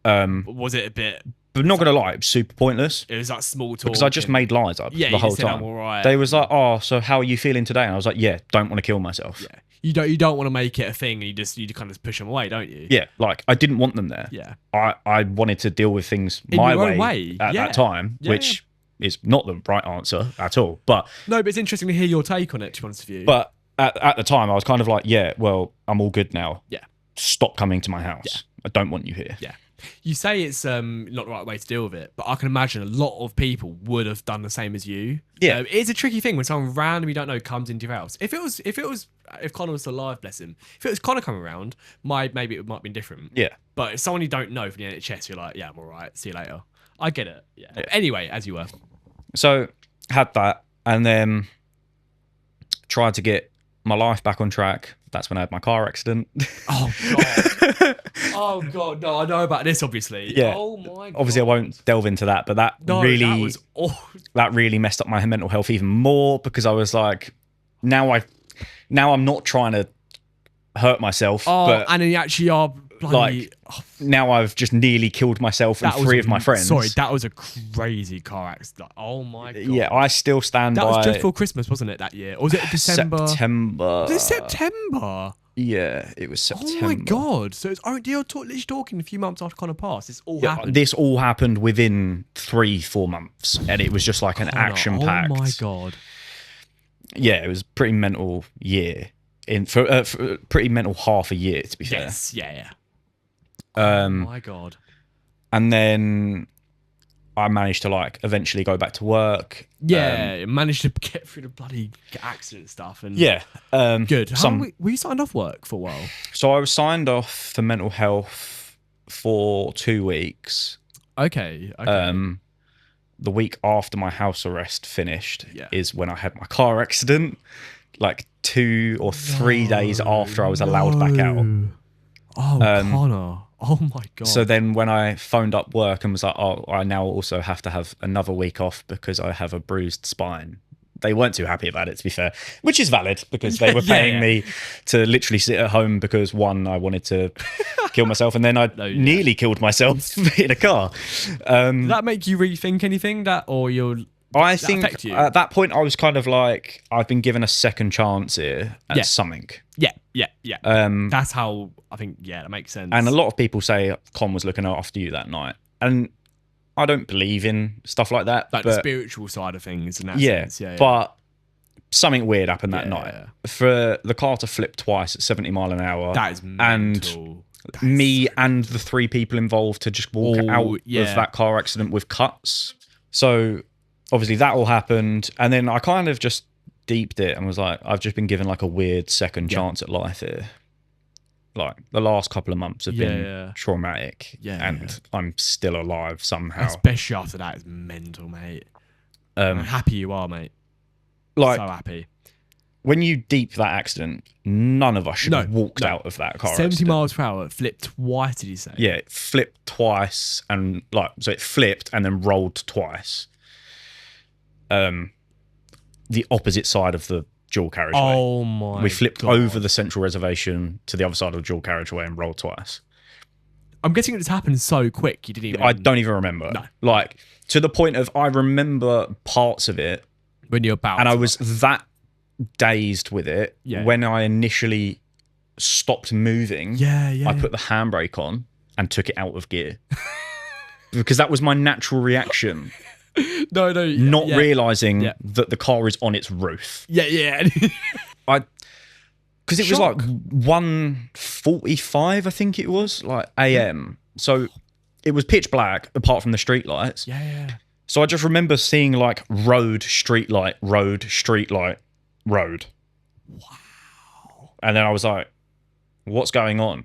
Was it a bit? But not gonna lie, it was super pointless It was like small talk. because I just made lies up Yeah, the you whole just said, time. "I'm all right." They was like, "Oh, so how are you feeling today?" And I was like, "Yeah, don't want to kill myself." Yeah. You don't want to make it a thing, and you kind of push them away, don't you? Yeah, like I didn't want them there. Yeah. I wanted to deal with things In my your own way, way, at yeah. that time, Yeah, which is not the right answer at all. But No, but it's interesting to hear your take on it. To be honest with you. at the time, I was kind of like, "Yeah, well, I'm all good now. Yeah. Stop coming to my house. Yeah. I don't want you here." Yeah. You say it's not the right way to deal with it, but I can imagine a lot of people would have done the same as you. Yeah. It's a tricky thing when someone randomly you don't know comes into your house. If Connor was alive, bless him. If it was Connor coming around, maybe it might have been different. Yeah. But if someone you don't know from the NHS, you're like, yeah, I'm all right. See you later. I get it. Yeah. Anyway, as you were. So had that, and then tried to get my life back on track. That's when I had my car accident. Oh god. Oh god. No, I know about this. Obviously. Yeah. Oh my god. Obviously, I won't delve into that, but that No, really that was awful. that really messed up my mental health even more because I was like, now I'm not trying to hurt myself, Oh, but and then you actually are bloody. now I've just nearly killed myself and That was 3 of my friends. Sorry, that was a crazy car accident. Oh my god. Yeah, I still stand That by. was just for Christmas, wasn't it? That year, or was it December? September. Was it September? Yeah, it was September. Oh my god! So it's you're literally talking a few months after Connor passed. This all happened. This all happened within 3-4 months, and it was just like an Connor, action-packed. Oh my god! Yeah, it was a pretty mental year. For a pretty mental half a year, to be fair. Yes, yeah. Um, Oh my god! And then I managed to like eventually go back to work. Yeah, managed to get through the bloody accident stuff. And Yeah. good. Were you signed off work for a while? So I was signed off for mental health for 2 weeks. Okay. The week after my house arrest finished Yeah. is when I had my car accident, like 2 or 3 days after I was allowed back out. Oh, Connor. Oh my God. So then when I phoned up work and was like, oh, I now also have to have another week off because I have a bruised spine. They weren't too happy about it, to be fair, which is valid because they were paying me to literally sit at home because one, I wanted to kill myself, and then I nearly killed myself in a car. Did that make you rethink anything I think at that point I was kind of like, I've been given a second chance here at something. Yeah. That's how I think. Yeah, that makes sense. And a lot of people say Con was looking after you that night, and I don't believe in stuff like that. Like the spiritual side of things in that sense. Yeah. But something weird happened that night. For the car to flip twice at 70 mile an hour. That is mental. And me and the 3 people involved to just walk out of that car accident with cuts. So obviously that all happened. And then I kind of just deeped it and was like, I've just been given like a weird second chance at life here. Like the last couple of months have been traumatic, and I'm still alive somehow. Especially after that, it's mental, mate. I'm happy you are, mate. Like, so happy. When you deep that accident, none of us should have walked out of that car. 70 miles per hour, flipped twice. Did you say? Yeah, it flipped twice, and so it flipped and then rolled twice. The opposite side of the dual carriageway. Oh my! We flipped over the central reservation to the other side of the dual carriageway and rolled twice. I'm guessing it just happened so quick you didn't even... I don't even remember. No. Like, to the point of I remember parts of it when you're about, and I was that dazed with it when I initially stopped moving. I put the handbrake on and took it out of gear because that was my natural reaction. Not realizing that the car is on its roof. Because it was like 1:45, I think it was, like AM. So it was pitch black apart from the street lights. So I just remember seeing like road, street light, road, street light, road. Wow. And then I was like, what's going on?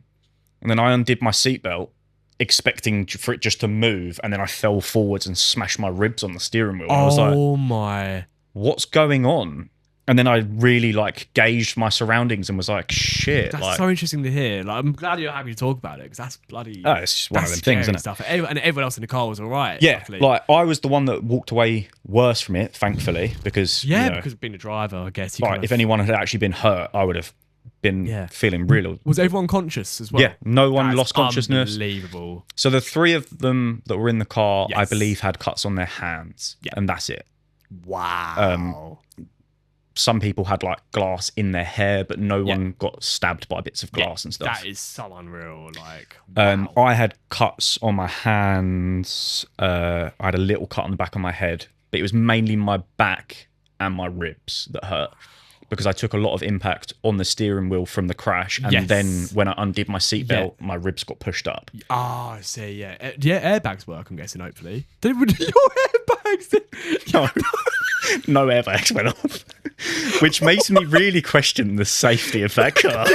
And then I undid my seatbelt, expecting for it just to move, and then I fell forwards and smashed my ribs on the steering wheel. I was like, what's going on? And then I really like gauged my surroundings and was like, shit. That's so interesting to hear. Like, I'm glad you're happy to talk about it because that's bloody... Oh, it's just one of them things, isn't it? Stuff. And everyone else in the car was all right. Yeah, luckily. like I was the one that walked away worse from it, thankfully, because... because being a driver, I guess. If anyone had actually been hurt, I would have been feeling real. Was everyone conscious as well? Yeah, no one lost consciousness. Unbelievable. So the 3 of them that were in the car, I believe, had cuts on their hands, and that's it. Wow. Some people had like glass in their hair, but no one got stabbed by bits of glass and stuff. That is so unreal. Like, wow. I had cuts on my hands. I had a little cut on the back of my head, but it was mainly my back and my ribs that hurt because I took a lot of impact on the steering wheel from the crash. And then when I undid my seatbelt, my ribs got pushed up. Oh, I see. Yeah. Airbags work, I'm guessing, hopefully. Your airbags? No airbags went off, which makes me really question the safety of that car.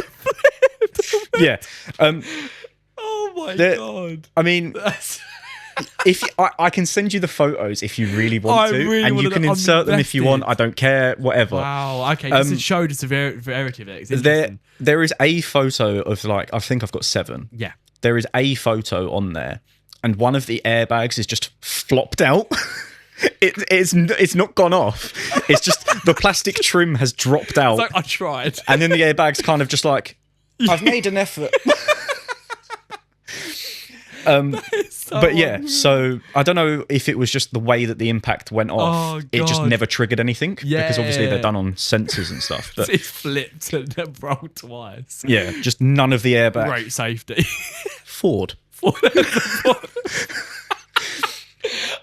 Oh my God. I mean, if I can send you the photos if you really want to, and you can insert them if you want. I don't care, whatever. Wow. Okay. This showed the severity of it. There is a photo of like, I think I've got 7. Yeah. There is a photo on there, and one of the airbags is just flopped out. It's not gone off. It's just the plastic trim has dropped out. It's like, I tried. And then the airbag's kind of just like, I've made an effort. So I don't know if it was just the way that the impact went off. It just never triggered anything because obviously they're done on sensors and stuff. But it's flipped and then rolled twice. Yeah, just none of the airbag. Great safety. Ford.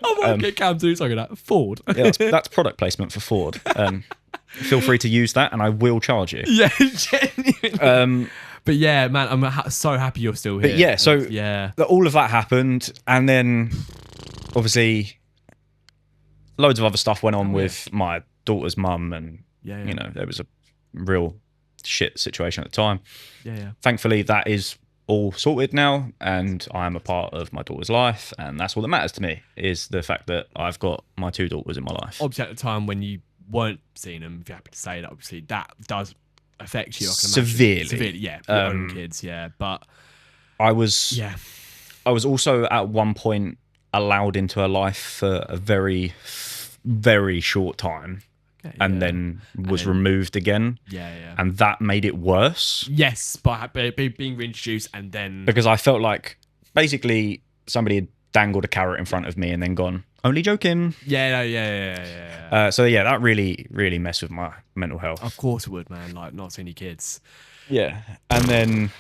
I might get Cam to do something like that. Ford. Yeah, that's product placement for Ford. Feel free to use that and I will charge you. Yeah, genuinely. But yeah, man, I'm so happy you're still here. But yeah, so all of that happened, and then obviously loads of other stuff went on Oh, with my daughter's mum, and Yeah, you know, there was a real shit situation at the time. yeah. Thankfully, that is all sorted now, and I am a part of my daughter's life, and that's all that matters to me, is the fact that I've got my 2 daughters in my life. Obviously, at the time when you weren't seeing them, if you're happy to say that, obviously that does affect you. I can imagine. Severely. Yeah. Your own kids, yeah. But I was yeah, also at one point allowed into her life for a very, very short time, okay, and yeah. then was removed again. Yeah. And that made it worse. Yes, by being reintroduced and then Because I felt like basically somebody had dangled a carrot in front of me and then gone, only joking. yeah. So yeah, that really, really messed with my mental health. Of course it would, man. Like not seeing your kids. Yeah. And then,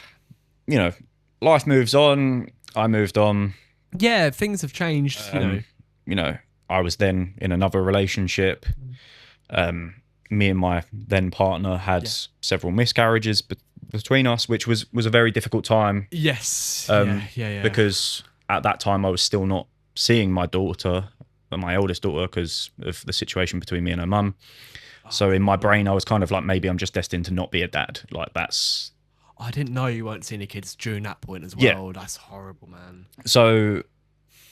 you know, life moves on. I moved on. Yeah, things have changed. You know, I was then in another relationship. Me and my then partner had several miscarriages between us, which was a very difficult time. Yes. Yeah. Because at that time I was still not seeing my daughter, my oldest daughter, because of the situation between me and her mum. So in my brain, I was kind of like, maybe I'm just destined to not be a dad. Like that's. I didn't know you weren't seeing your kids during that point as well. Yeah. That's horrible, man. So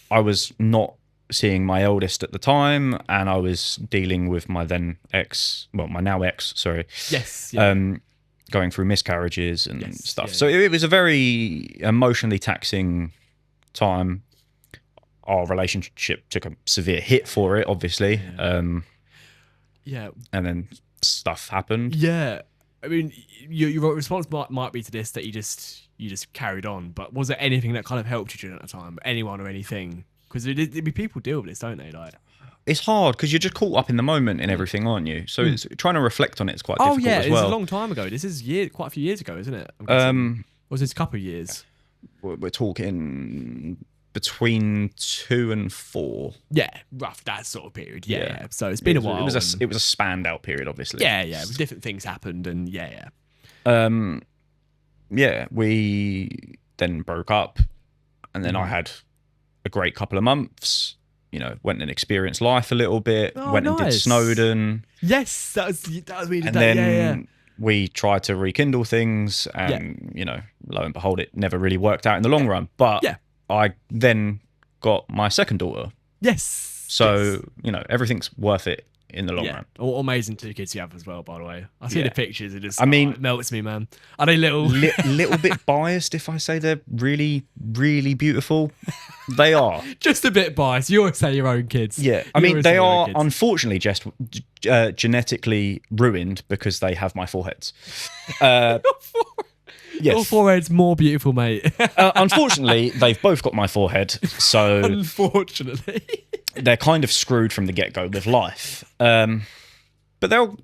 I was not seeing my eldest at the time, and I was dealing with my then ex, well, my now ex, sorry. Yes. Yeah. Going through miscarriages and stuff. Yeah, So it was a very emotionally taxing time. Our relationship took a severe hit for it, obviously. Yeah. And then stuff happened. Yeah. I mean, your response might be to this that you just carried on. But was there anything that kind of helped you during that time? Anyone or anything? Because people deal with this, don't they? Like, it's hard because you're just caught up in the moment and everything, aren't you? So it's, trying to reflect on it is quite difficult as well. It's a long time ago. This is quite a few years ago, isn't it? Was this a couple of years? We're talking between 2 and 4. Yeah, rough that sort of period. Yeah. So it's been a while. It was a spanned out period, obviously. Yeah. Different things happened, and yeah. We then broke up, and then I had a great couple of months. You know, went and experienced life a little bit. Went and did Snowdon. Yes, that was really. And then we tried to rekindle things, and you know, lo and behold, it never really worked out in the long run. But I then got my second daughter. Yes. So you know, everything's worth it in the long run. Amazing 2 kids you have as well, by the way. I see the pictures. It just, it melts me, man. Are they little? Little bit biased if I say they're really, really beautiful. They are. Just a bit biased. You always say your own kids. Yeah. I mean, they are unfortunately just genetically ruined because they have my foreheads. Yes. Your forehead's more beautiful, mate. Unfortunately, they've both got my forehead. So unfortunately. They're kind of screwed from the get-go with life. But they'll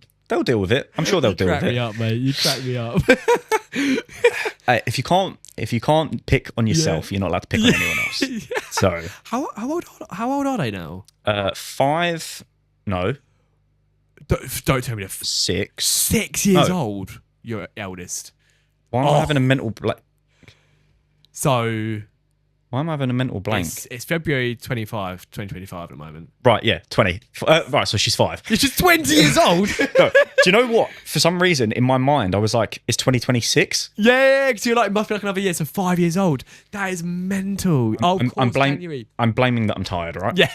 deal with it. I'm sure they'll deal with it. You crack me up, mate. You crack me up. If you can't pick on yourself, you're not allowed to pick on anyone else. So how old are they now? 5. No. Don't tell me they're 6. 6 years old. Your eldest. Why am I having a mental blank? So why am I having a mental blank? It's February 2025 at the moment. Right, yeah, 20. Right, so she's 5. She's 20 years old. No, do you know what? For some reason, in my mind, I was like, it's 2026? Yeah, because you're like, it must be like another year, so 5 years old. That is mental. I'm blaming that I'm tired, right? Yeah,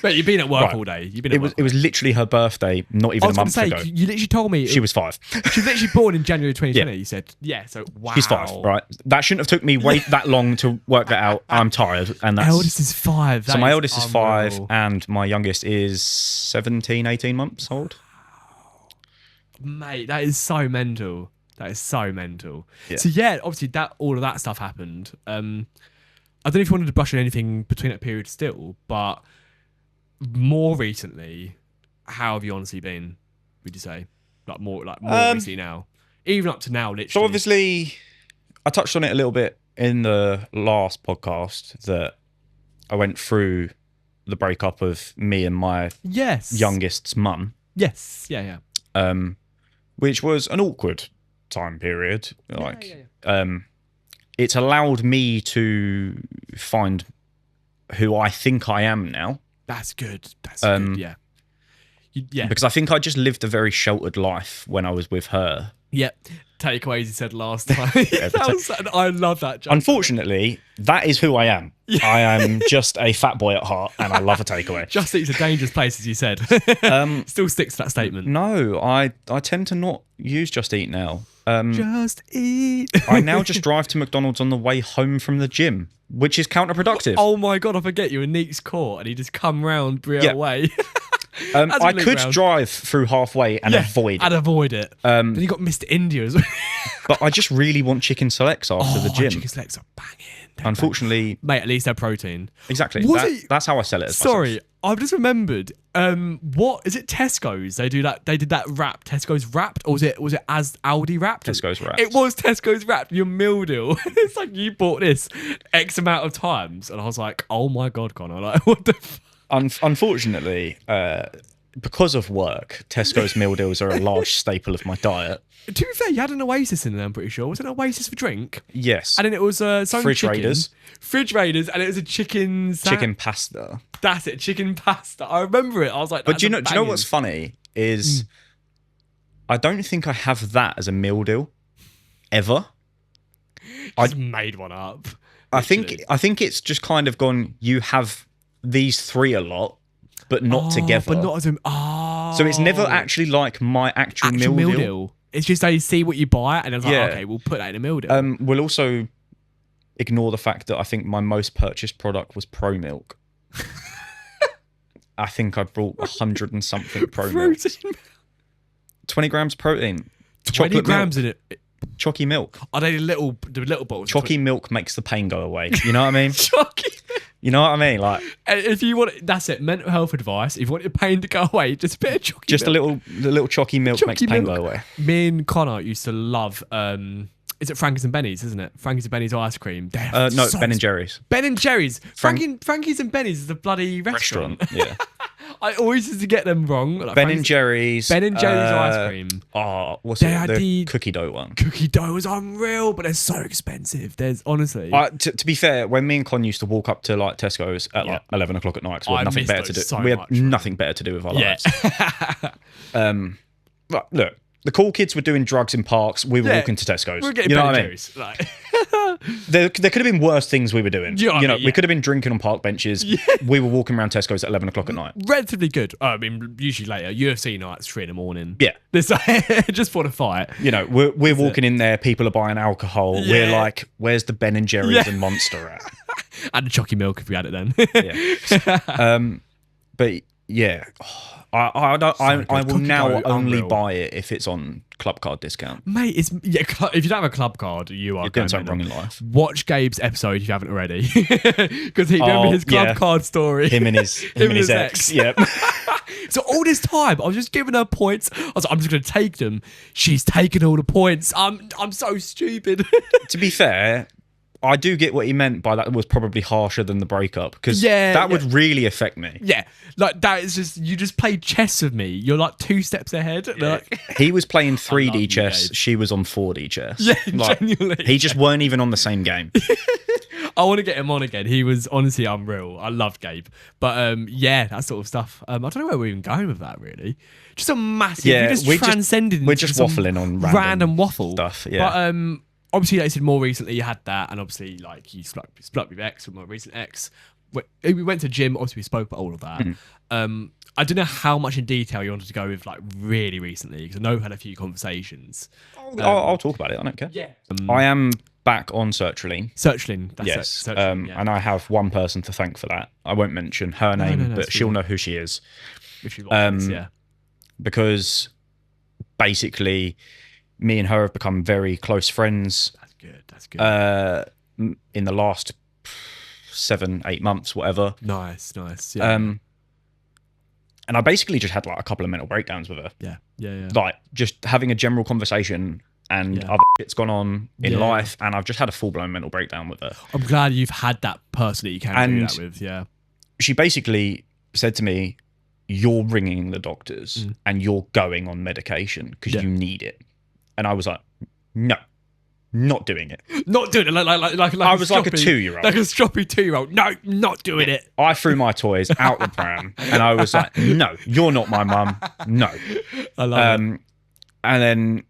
but you've been at work all day. It was literally her birthday, not even a month ago. You literally told me she was 5. She was literally born in January 2020. You said, so wow. She's 5, right? That shouldn't have took me that long to work that out. I'm tired, and that's. Eldest is 5. So my eldest is 5, and my youngest is 17, 18 months old. Mate, that is so mental. That is so mental. Yeah. So obviously all of that stuff happened. I don't know if you wanted to brush on anything between that period still, but more recently, how have you honestly been? Would you say more recently now, even up to now, literally? So obviously, I touched on it a little bit in the last podcast that I went through the breakup of me and my youngest's mum. Yes, yeah. Which was an awkward time period. It's allowed me to find who I think I am now. That's good. That's good. Yeah. Yeah. Because I think I just lived a very sheltered life when I was with her. Yep. Takeaways, you said last time. I love that joke. Unfortunately, that is who I am. I am just a fat boy at heart, and I love a takeaway. Just Eat's a dangerous place, as you said. Still sticks to that statement. No, I tend to not use Just Eat now. Just Eat. I now just drive to McDonald's on the way home from the gym, which is counterproductive. Oh my God, I forget you in Neek's court and he just come round Brio way. I could drive through halfway and avoid it. And avoid it. Then you got Mr. India as well. But I just really want chicken selects after the gym. Chicken selects are banging. Unfortunately, mate, at least they're protein. Exactly. That's how I sell it. Sorry, I've just remembered. What is it? Tesco's. They do that. They did that wrap. Tesco's wrapped, or was it as Aldi wrapped? Tesco's wrapped. It was Tesco's wrapped. Your meal deal. It's like you bought this X amount of times, and I was like, oh my God, Connor, like what the. Unfortunately, because of work, Tesco's meal deals are a large staple of my diet. To be fair, you had an Oasis in there, I'm pretty sure. Was it an Oasis for drink? Yes. And then it was some Fridge chicken. Raiders. Fridge Raiders, and it was a chicken... Chicken pasta. That's it, chicken pasta. I remember it. I was like, but do you know what's funny is I don't think I have that as a meal deal ever. I made one up. I think it's just kind of gone, you have these three a lot, but not together. But not as a... So it's never actually like my actual meal deal. It's just they see what you buy and it's like, okay, we'll put that in a meal deal. We'll also ignore the fact that I think my most purchased product was Pro Milk. I think I bought 100 and something Pro Milk. 20 grams protein. 20 grams milk. in it. Chalky milk. Are they the little bottles? Chalky milk makes the pain go away. You know what I mean? Chalky. You know what I mean? Like, if you want, that's it. Mental health advice. If you want your pain to go away, just a bit of chalky. Just milk. The little chalky milk makes pain go away. Me and Connor used to love. Is it Frankie's and Benny's? Isn't it? Frankie's and Benny's ice cream. No, Ben and Jerry's. Ben and Jerry's. Frankie's and Benny's is the bloody restaurant. Yeah. I always used to get them wrong. Like Ben and Jerry's. Ben and Jerry's ice cream. Oh, what's it? The cookie dough one. Cookie dough was unreal, but they're so expensive. There's honestly. To be fair, when me and Con used to walk up to like Tesco's at like 11 o'clock at night, because we had nothing better to do. We had nothing better to do with our lives. But look, the cool kids were doing drugs in parks. We were walking to Tesco's. We're getting Ben and Jerry's. Like. There could have been worse things we were doing. You know, we could have been drinking on park benches. Yeah. We were walking around Tesco's at 11 o'clock at night. Relatively good. I mean, usually later. UFC nights, 3 a.m. Yeah. Just for the fight. You know, we're walking in there. People are buying alcohol. Yeah. We're like, where's the Ben and Jerry's and Monster at? And the chalky milk if we had it then. But yeah, I will now only buy it if it's on club card discount. Mate, if you don't have a club card, you're doing something wrong in life. Watch Gabe's episode if you haven't already, because he remember his club card story. Him and his ex. Yep. So all this time, I was just giving her points. I was like, I'm just going to take them. She's taking all the points. I'm so stupid. To be fair, I do get what he meant by that was probably harsher than the breakup, because that would really affect me. Yeah, like that is just, you just played chess with me. You're like 2 steps ahead. Yeah. Like, he was playing 3D chess. She was on 4D chess. Yeah, genuinely. He just weren't even on the same game. I want to get him on again. He was honestly unreal. I loved Gabe. But yeah, that sort of stuff. I don't know where we're even going with that, really. Just a massive... Yeah, we're just waffling on random waffle stuff. Yeah. But obviously, like I said, more recently you had that, and obviously, like, you split with ex, with my recent ex. We went to gym. Obviously, we spoke about all of that. I don't know how much in detail you wanted to go with, like, really recently, because I know we had a few conversations. I'll talk about it. I don't care. Yeah. I am back on Sertraline. Sertraline, that's yes. it. Sertraline, and I have one person to thank for that. I won't mention her name, but she'll know who she is. If she watches, because basically, me and her have become very close friends. That's good. In the last 7-8 months, whatever. Nice. Yeah. And I basically just had like a couple of mental breakdowns with her. Yeah. Like just having a general conversation, and other shit's gone on in life, and I've just had a full-blown mental breakdown with her. I'm glad you've had that person that you can do that with. Yeah. She basically said to me, "You're ringing the doctors and you're going on medication because you need it." And I was like, no, not doing it. Not doing it like I was like a 2-year-old. Like a stroppy 2-year-old. No, not doing it. I threw my toys out the pram, and I was like, "No, you're not my mum. No." I love it. And then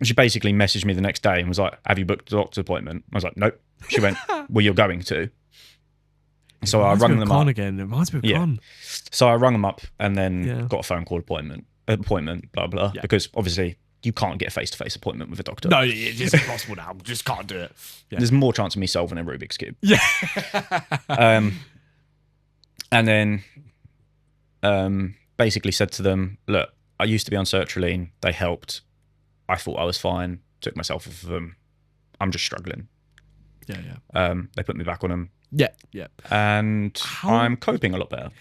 she basically messaged me the next day and was like, "Have you booked a doctor's appointment?" I was like, "Nope." She went, "Well, you're going to." So I rung them up. Again. It reminds me of Con. So I rung them up and then got a phone call appointment, blah blah. Because obviously you can't get a face-to-face appointment with a doctor. No, it's impossible now. Just can't do it. Yeah. There's more chance of me solving a Rubik's cube. Yeah. And then basically said to them, "Look, I used to be on sertraline. They helped. I thought I was fine. Took myself off of them. I'm just struggling." Yeah. They put me back on them. Yeah. And I'm coping a lot better.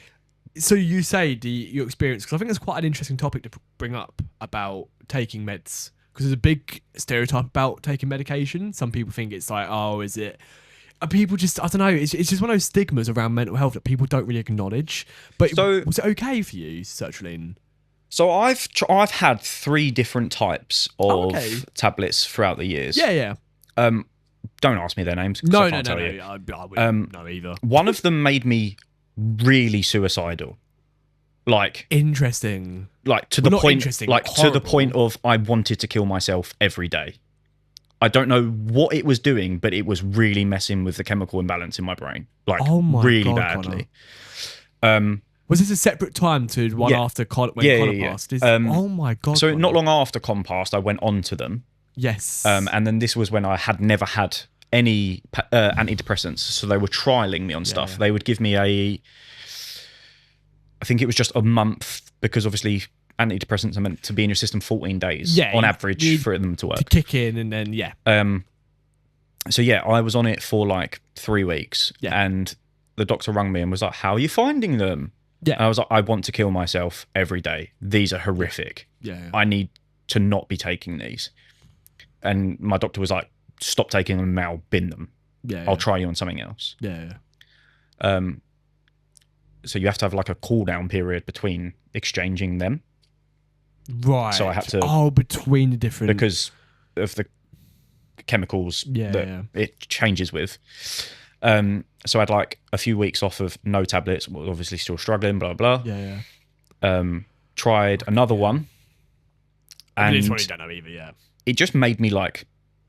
So you say your experience, because I think it's quite an interesting topic to bring up about taking meds, because there's a big stereotype about taking medication. Some people think it's like, oh, is it? And people just, I don't know, it's just one of those stigmas around mental health that people don't really acknowledge. But was it okay for you, sertraline? So I've had 3 different types of tablets throughout the years. Yeah. Don't ask me their names. No. I wouldn't know either. One of them made me really suicidal. Like interesting. Like to the point. Like to the point of I wanted to kill myself every day. I don't know what it was doing, but it was really messing with the chemical imbalance in my brain. Like really badly. Was this a separate time to one after Connor passed? Oh my God. So not long after Con passed, I went on to them. Yes. And then this was when I had never had any antidepressants. So they were trialing me on stuff. Yeah. They would give me I think it was just a month, because obviously antidepressants are meant to be in your system 14 days on average for them to work. To kick in and then, So I was on it for like 3 weeks and the doctor rang me and was like, "How are you finding them?" Yeah. And I was like, "I want to kill myself every day. These are horrific. Yeah. I need to not be taking these." And my doctor was like, "Stop taking them now, bin them. I'll try you on something else." Yeah. So you have to have like a cool down period between exchanging them. Right. So I had to between the different, because of the chemicals that it changes with. So I had like a few weeks off of no tablets. Well, obviously still struggling, blah blah. Tried another one. And this one you don't know either, it just made me like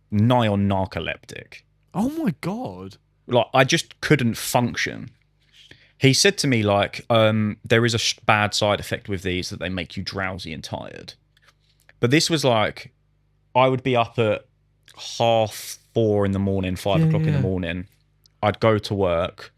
nigh on narcoleptic. Oh my God. Like I just couldn't function. He said to me like, there is a bad side effect with these, that they make you drowsy and tired. But this was like, I would be up at 4:30 in the morning, 5 o'clock in the morning. I'd go to work.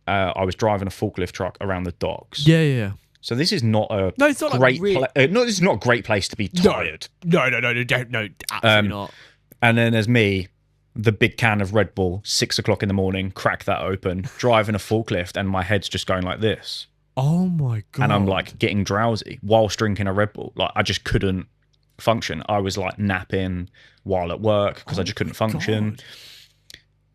I was driving a forklift truck around the docks. Yeah. So this is not a it's not great this is not a great place to be tired. No, absolutely not. And then there's me, the big can of Red Bull, 6 o'clock in the morning, crack that open, driving a forklift, and my head's just going like this. Oh my God. And I'm like getting drowsy whilst drinking a Red Bull. Like I just couldn't function. I was like napping while at work because I just couldn't function.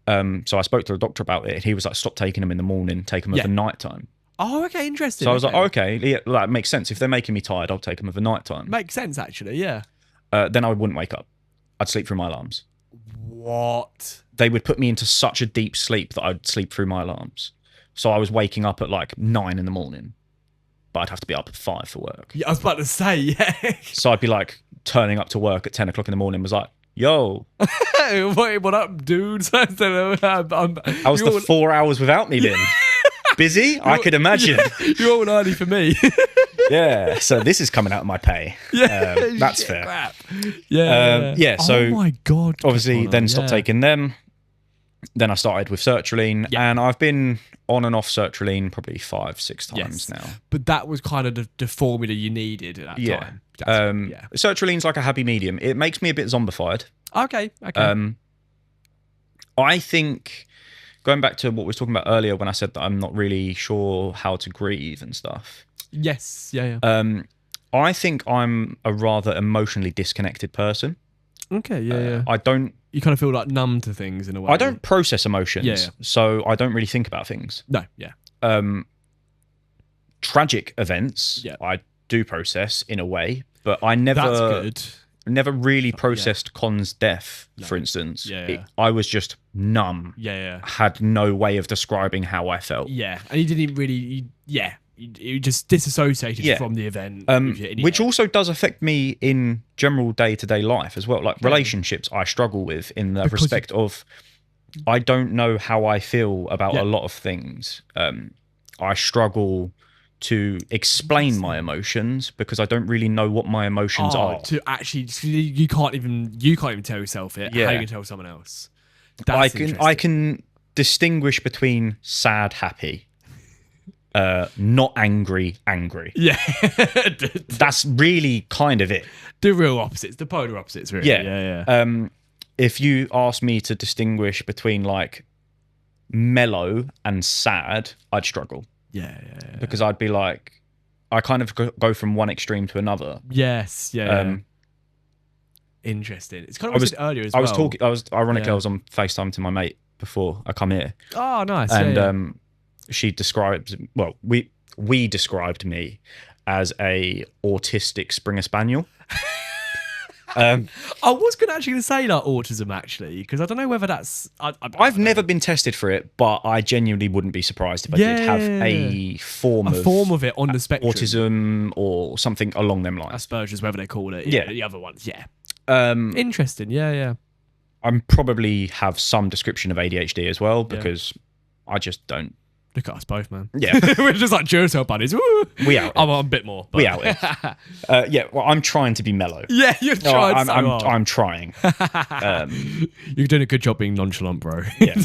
So I spoke to the doctor about it. He was like, "Stop taking them in the morning, take them over nighttime." Oh, okay, interesting. So I was like, okay, that makes sense. If they're making me tired, I'll take them over nighttime. Makes sense, actually, yeah. Then I wouldn't wake up. I'd sleep through my alarms. What? They would put me into such a deep sleep that I'd sleep through my alarms. So I was waking up at like 9 in the morning, but I'd have to be up at 5 for work. Yeah, I was about to say, yeah. So I'd be like turning up to work at 10 o'clock in the morning, was like, "Yo." What up, dudes? How's the 4 hours without me been? Busy? I could imagine. You're all early for me. Yeah, so this is coming out of my pay. Yeah, that's fair. Crap. Yeah. So oh my God. Obviously, then stopped taking them. Then I started with sertraline, and I've been on and off sertraline probably 5-6 times now. But that was kind of the formula you needed at that time. Sertraline's like a happy medium. It makes me a bit zombified. Okay. I think, going back to what we were talking about earlier when I said that I'm not really sure how to grieve and stuff. Yes. Yeah. I think I'm a rather emotionally disconnected person. Okay. Yeah. I don't. You kind of feel like numb to things in a way. I don't process emotions, so I don't really think about things. No. Yeah. Tragic events, I do process in a way, but I never. That's good. never really processed Con's death, for instance. Yeah. I was just numb. Yeah. Had no way of describing how I felt. Yeah. And he didn't really, you just disassociated from the event. Which also does affect me in general day-to-day life as well. Like relationships I struggle with in the respect of I don't know how I feel about a lot of things. I struggle to explain my emotions because I don't really know what my emotions are. To actually, you can't even tell yourself it. Yeah. How you can tell someone else? I can distinguish between sad, happy, not angry. Yeah. That's really kind of it. The real opposites, the polar opposites, really. Yeah. If you ask me to distinguish between like mellow and sad, I'd struggle. Yeah. Because I'd be like, I kind of go from one extreme to another. Yes. Yeah. Interesting. It's kind of what I said earlier as well. I was on FaceTime to my mate before I come here. Oh, nice. And she described, well, we described me as a autistic Springer Spaniel. I was actually going to say like autism actually, because I don't know whether that's. I've never been tested for it, but I genuinely wouldn't be surprised if I did have a form of it on the spectrum, autism or something along them lines. Asperger's, whether they call it. Yeah, the other ones. Yeah. Interesting. Yeah. I probably have some description of ADHD as well because I just don't. Look at us both, man. Yeah. We're just like Duracell buddies. Woo! We out. I'm a bit more. But. We out. Well, I'm trying to be mellow. Yeah, you're trying I'm trying. You're doing a good job being nonchalant, bro. Yeah.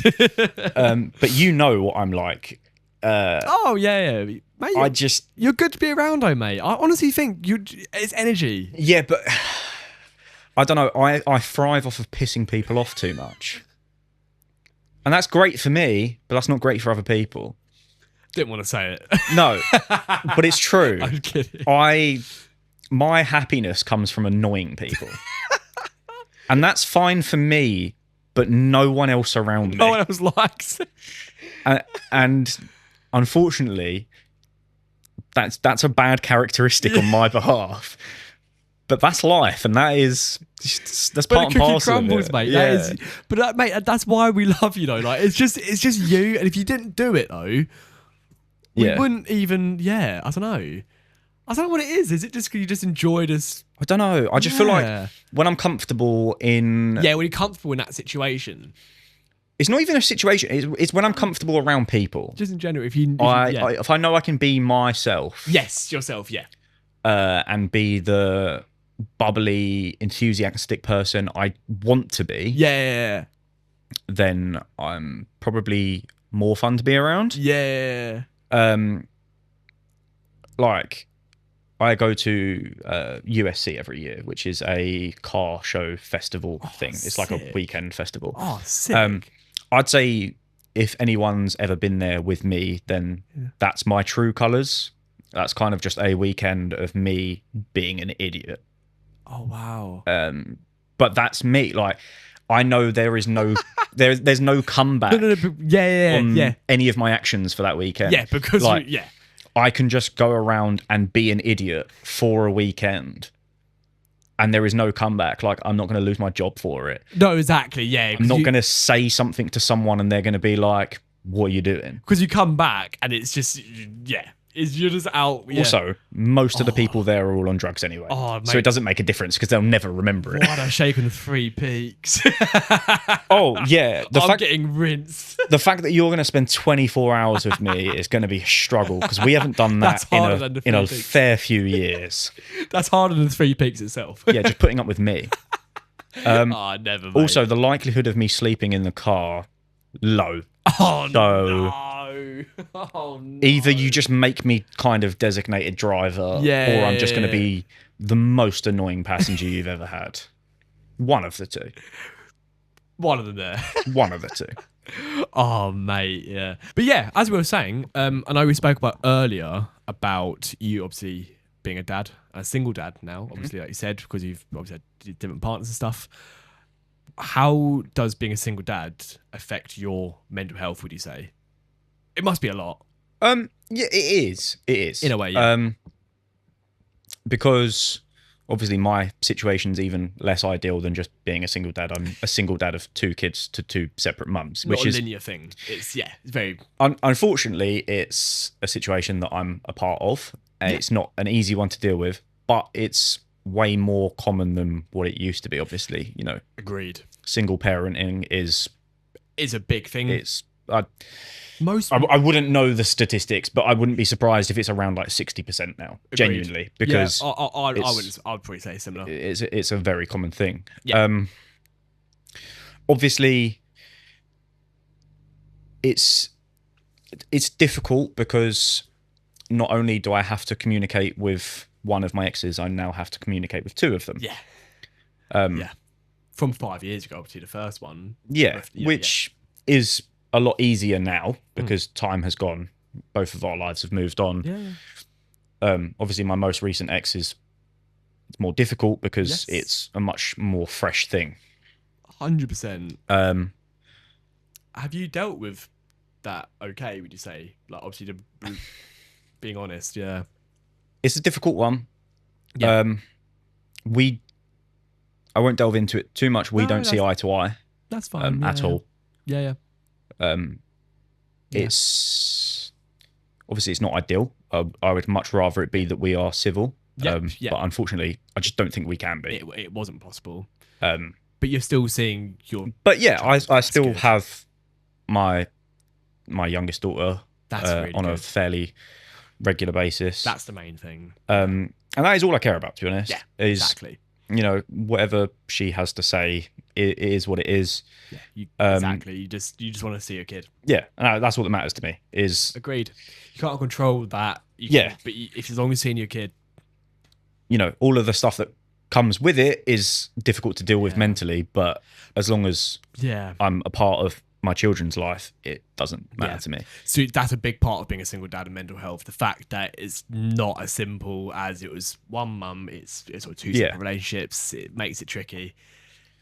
But you know what I'm like. Yeah. Mate, you're good to be around, though, mate. I honestly think it's energy. Yeah, but I don't know. I thrive off of pissing people off too much. And that's great for me, but that's not great for other people. Didn't want to say it. No, but it's true. I'm kidding. My happiness comes from annoying people. And that's fine for me, but no one else around me. No one else likes it. And unfortunately, that's a bad characteristic on my behalf. But that's life, and that's part and parcel crumbles, of it. Mate. Yeah. Mate, that's why we love you, though. Like, it's just you, and if you didn't do it, though, we wouldn't even. Yeah, I don't know. I don't know what it is. Is it just because you just enjoyed us? I don't know. I just feel like when I'm comfortable in... Yeah, when you're comfortable in that situation. It's not even a situation. It's when I'm comfortable around people. Just in general, if I know I can be myself. Yes, yourself, yeah. And be the bubbly, enthusiastic person I want to be. Yeah. Then I'm probably more fun to be around. Yeah. Like... I go to USC every year, which is a car show festival thing. It's like a weekend festival. Oh, sick. I'd say if anyone's ever been there with me, then that's my true colours. That's kind of just a weekend of me being an idiot. Oh, wow. But that's me. Like, I know there is no... there's no comeback on any of my actions for that weekend. Yeah, because... I can just go around and be an idiot for a weekend and there is no comeback. Like, I'm not going to lose my job for it. No, exactly, yeah. I'm not going to say something to someone and they're going to be like, what are you doing? Because you come back and it's just, you're just out. Yeah. Also, most of the people there are all on drugs anyway. Oh, mate. So it doesn't make a difference because they'll never remember it. What a shake on the 3 peaks. Oh, yeah. I'm getting rinsed. The fact that you're going to spend 24 hours with me is going to be a struggle because we haven't done that in a fair few years. That's harder than the 3 peaks itself. Yeah, just putting up with me. Never, mate. Also, the likelihood of me sleeping in the car, low. Oh, no. Oh, no. Either you just make me kind of designated driver, or I'm just going to be the most annoying passenger you've ever had. One of the two. One of them there. One of the two. Oh, mate, yeah. But yeah, as we were saying, I know we spoke about earlier about you obviously being a dad, a single dad now, obviously, like you said, because you've obviously had different partners and stuff. How does being a single dad affect your mental health, would you say? It must be a lot. Yeah, it is. It is. In a way, yeah. Because obviously my situation's even less ideal than just being a single dad. I'm a single dad of 2 kids to 2 separate mums, Not which a is linear thing. It's very unfortunately it's a situation that I'm a part of. It's not an easy one to deal with, but it's way more common than what it used to be. Obviously, agreed. single parenting is A big thing. it's Most I wouldn't know the statistics, but I wouldn't be surprised if it's around like 60% now. Agreed. Genuinely, because I'd probably say similar. it's a very common thing. Yeah. Obviously, it's difficult because not only do I have to communicate with one of my exes, I now have to communicate with 2 of them. Yeah. From 5 years ago, obviously the first one. Which is a lot easier now because time has gone. Both of our lives have moved on. Obviously, my most recent ex it's more difficult because it's a much more fresh thing. 100%. Have you dealt with that? Okay, would you say? Like, obviously, being honest, it's a difficult one. Yeah. I won't delve into it too much. We don't see eye to eye. That's fine. At all. Yeah. It's obviously it's not ideal. I would much rather it be that we are civil. But unfortunately, I just don't think we can be. It wasn't possible. But you're still seeing your. But yeah, I still have my youngest daughter That's on a fairly regular basis. That's the main thing. And that is all I care about, to be honest. Yeah, is, exactly. Whatever she has to say, it is what it is. Yeah, exactly. You just want to see your kid. Yeah, and that's what that matters to me. Is agreed. You can't control that. But if as long as seeing your kid, all of the stuff that comes with it is difficult to deal with mentally. But as long as I'm a part of my children's life, it doesn't matter to me. So that's a big part of being a single dad and mental health. The fact that it's not as simple as it was one mum. It's sort of 2 separate relationships. It makes it tricky.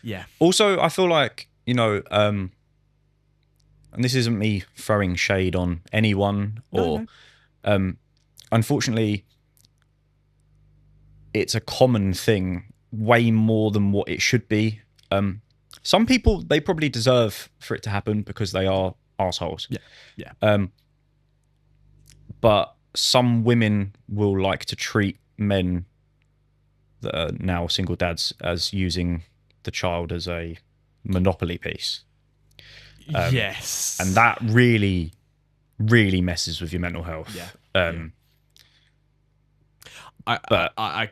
Yeah. Also, I feel like, and this isn't me throwing shade on anyone unfortunately, it's a common thing, way more than what it should be. Some people, they probably deserve for it to happen because they are assholes. Yeah. But some women will like to treat men that are now single dads as using the child as a monopoly piece. Yes. And that really, really messes with your mental health. Yeah. I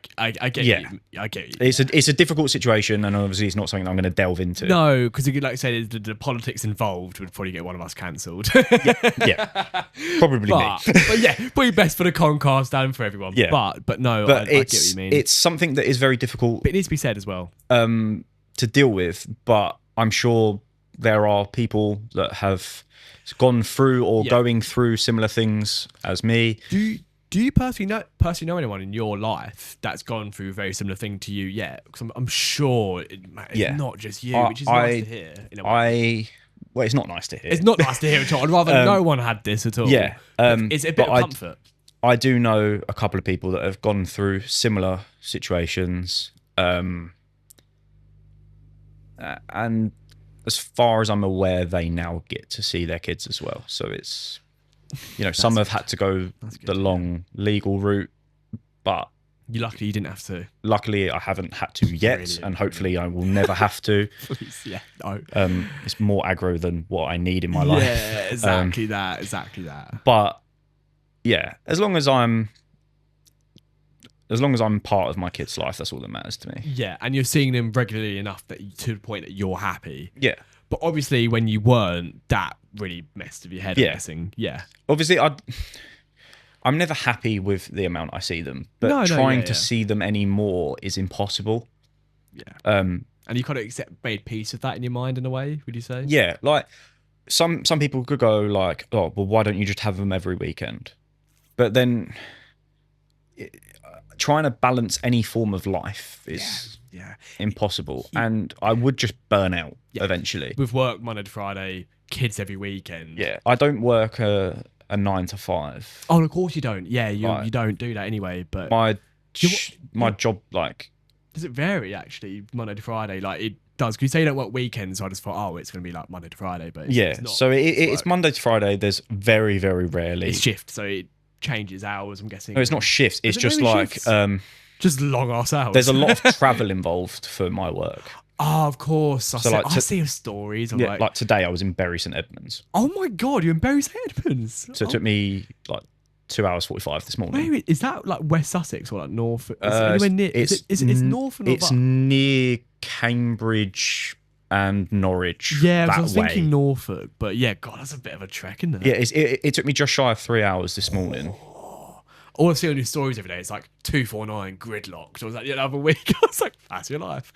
get you. I get you. It's a difficult situation, and obviously it's not something I'm going to delve into. No, because like I said, the politics involved would probably get one of us cancelled. yeah, probably me. But yeah, probably best for the Conn'Cast and for everyone. Yeah. But no, I get what you mean. It's something that is very difficult. But it needs to be said as well. To deal with, but I'm sure there are people that have gone through or going through similar things as me. Do you personally know anyone in your life that's gone through a very similar thing to you yet? Because I'm sure it's not just you, which is nice to hear. In a way. Well, it's not nice to hear. It's not nice to hear at all. I'd rather no one had this at all. Yeah. It's a bit of comfort. I do know a couple of people that have gone through similar situations. And as far as I'm aware, they now get to see their kids as well. So it's, some have had to go the long legal route, but you're lucky you didn't have to. Luckily, I haven't had to yet, brilliant, and hopefully I will never have to. Please, no. It's more aggro than what I need in my life. Yeah, exactly that. But yeah, as long as I'm part of my kid's life, that's all that matters to me. Yeah, and you're seeing them regularly enough to the point that you're happy. Yeah. But obviously, when you weren't, that really messed with your head. Yeah. Obviously, I'm never happy with the amount I see them, but trying to see them anymore is impossible. Yeah. And you kind of made peace with that in your mind in a way, would you say? Yeah. Like some people could go like, oh, well, why don't you just have them every weekend? But then trying to balance any form of life is impossible. And I would just burn out eventually. With work Monday to Friday, kids every weekend. Yeah. I don't work a 9 to 5. Oh, of course you don't. Yeah, you don't do that anyway. But my job, like, Does it vary actually, Monday to Friday? Like it does. Because you say you don't work weekends, so I just thought, oh, it's going to be like Monday to Friday, but it's not. So it's Monday to Friday. There's very, very rarely. It's shift, so it changes hours, I'm guessing. No, it's not shifts. It's just like just long ass hours. there's a lot of travel involved for my work. Oh, of course. I see your stories. I'm like today I was in Bury St Edmunds. Oh my god, you're in Bury St Edmunds. So it took me like 2 hours 45 this morning. Wait, is that like West Sussex or like North? Is it anywhere near? It's North or North? It's near Cambridge and Norwich. Yeah, I was thinking Norfolk, but yeah, God, that's a bit of a trek, isn't it? Yeah, it took me just shy of 3 hours this morning. All I see on your stories every day is like 249 gridlocked. I was like, the other week, I was like, that's your life.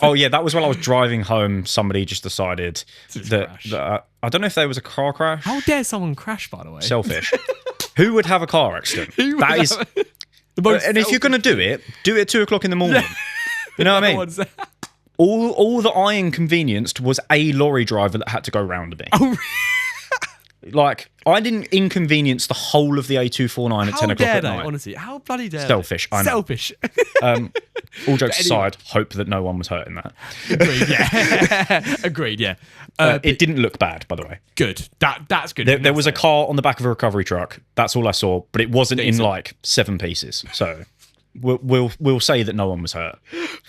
Oh yeah, that was when I was driving home. Somebody just decided that I don't know if there was a car crash. How dare someone crash, by the way? Selfish. Who would have a car accident? That is. And if you're going to do it at 2 o'clock in the morning. Yeah. You know what I mean? All that I inconvenienced was a lorry driver that had to go round me. Oh, really? Like, I didn't inconvenience the whole of the A249 at 10 o'clock at night. Honestly, how bloody dare Selfish, I know. Selfish. All jokes aside, hope that no one was hurt in that. Agreed, yeah. Agreed, yeah. It didn't look bad, by the way. Good. That's good. There was a car on the back of a recovery truck. That's all I saw, but it wasn't in like 7 pieces. So we'll say that no one was hurt.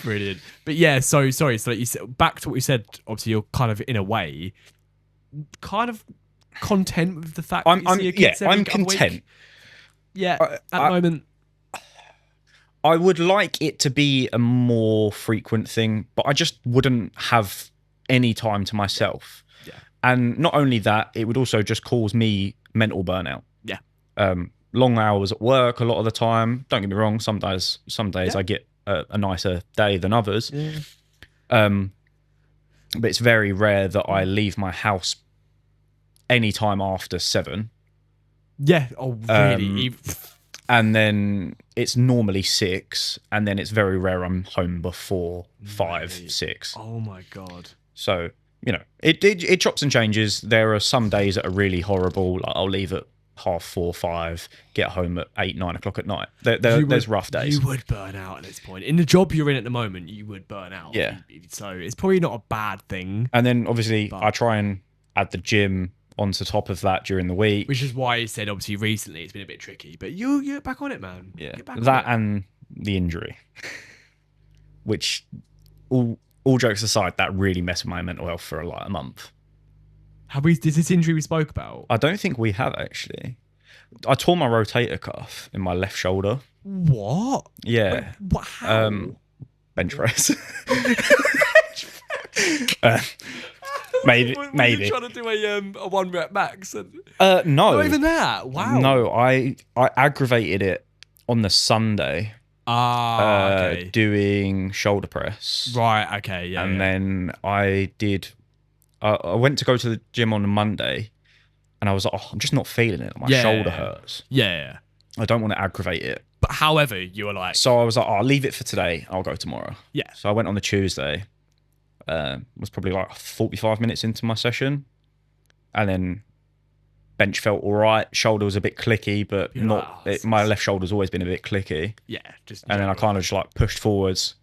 Brilliant. But yeah, so sorry. So you said, back to what you said. Obviously, you're kind of in a way, kind of content with the fact that you see your kids every content. Week. Yeah, at the moment. I would like it to be a more frequent thing, but I just wouldn't have any time to myself. Yeah. And not only that, it would also just cause me mental burnout. Yeah. Long hours at work a lot of the time. Don't get me wrong, some days I get a nicer day than others. Yeah. But it's very rare that I leave my house any time after 7. Yeah. Oh, really? And then it's normally 6, and then it's very rare I'm home before 5, 6. Oh my God. So, you know, it chops and changes. There are some days that are really horrible. Like I'll leave at 4:30, 5, get home at 8, 9 o'clock at night. There's rough days. You would burn out at this point. In the job you're in at the moment, you would burn out. Yeah. So it's probably not a bad thing. And then obviously I try and add the gym onto top of that during the week. Which is why you said obviously recently it's been a bit tricky. But you're back on it, man. Yeah. Get back that on it. and the injury. Which all jokes aside, that really messed with my mental health for like a month. Is this injury we spoke about? I don't think we have actually. I tore my rotator cuff in my left shoulder. What? Yeah. What? How? Bench press. Maybe. Were you trying to do a 1 rep max? No. Not even that. Wow. No, I aggravated it on the Sunday. Okay. Doing shoulder press. Right. Okay. Yeah. And then I did. I went to go to the gym on a Monday, and I was like, I'm just not feeling it. My shoulder hurts. Yeah. I don't want to aggravate it. But however, you were like. So I was like, I'll leave it for today. I'll go tomorrow. Yeah. So I went on the Tuesday. Was probably like 45 minutes into my session, and then bench felt all right. Shoulder was a bit clicky, but my left shoulder's always been a bit clicky. Yeah. And then I kind of just like pushed forwards,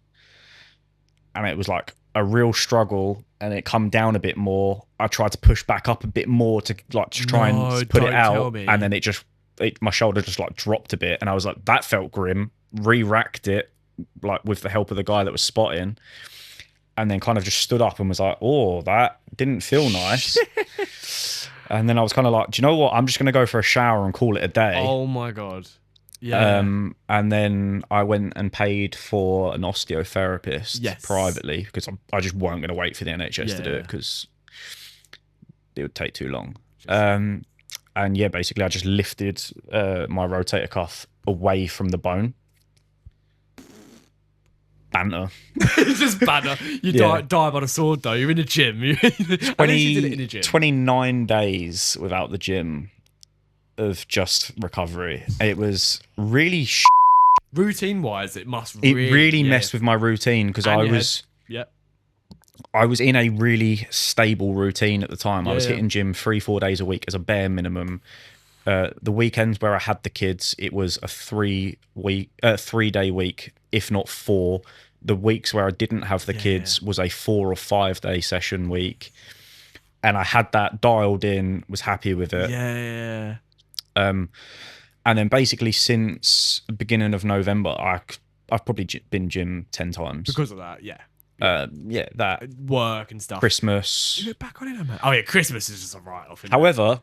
and it was like a real struggle, and it come down a bit more. I tried to push back up a bit more to try and put it out, and then my shoulder just like dropped a bit, and I was like, that felt grim. Re-racked it like with the help of the guy that was spotting. And then kind of just stood up and was like, oh, that didn't feel nice. And then I was kind of like, do you know what? I'm just going to go for a shower and call it a day. Oh, my God. Yeah. And then I went and paid for an osteotherapist privately because I just weren't going to wait for the NHS to do it because it would take too long. And yeah, basically I just lifted my rotator cuff away from the bone. Banter. It's just banter. You die by the sword, though. You're in the gym. You did it in the gym. 29 days without the gym of just recovery. It was really routine-wise, it really messed with my routine because I was in a really stable routine at the time. I was hitting gym 3-4 days a week as a bare minimum. The weekends where I had the kids, it was a 3-day week, if not 4, the weeks where I didn't have the kids was a 4 or 5 day session week, and I had that dialed in, was happy with it. Yeah. And then basically since the beginning of November, I've probably been gym 10 times Because of that, that work and stuff. Christmas. You look back on it, man. Oh yeah, Christmas is just a write-off. However,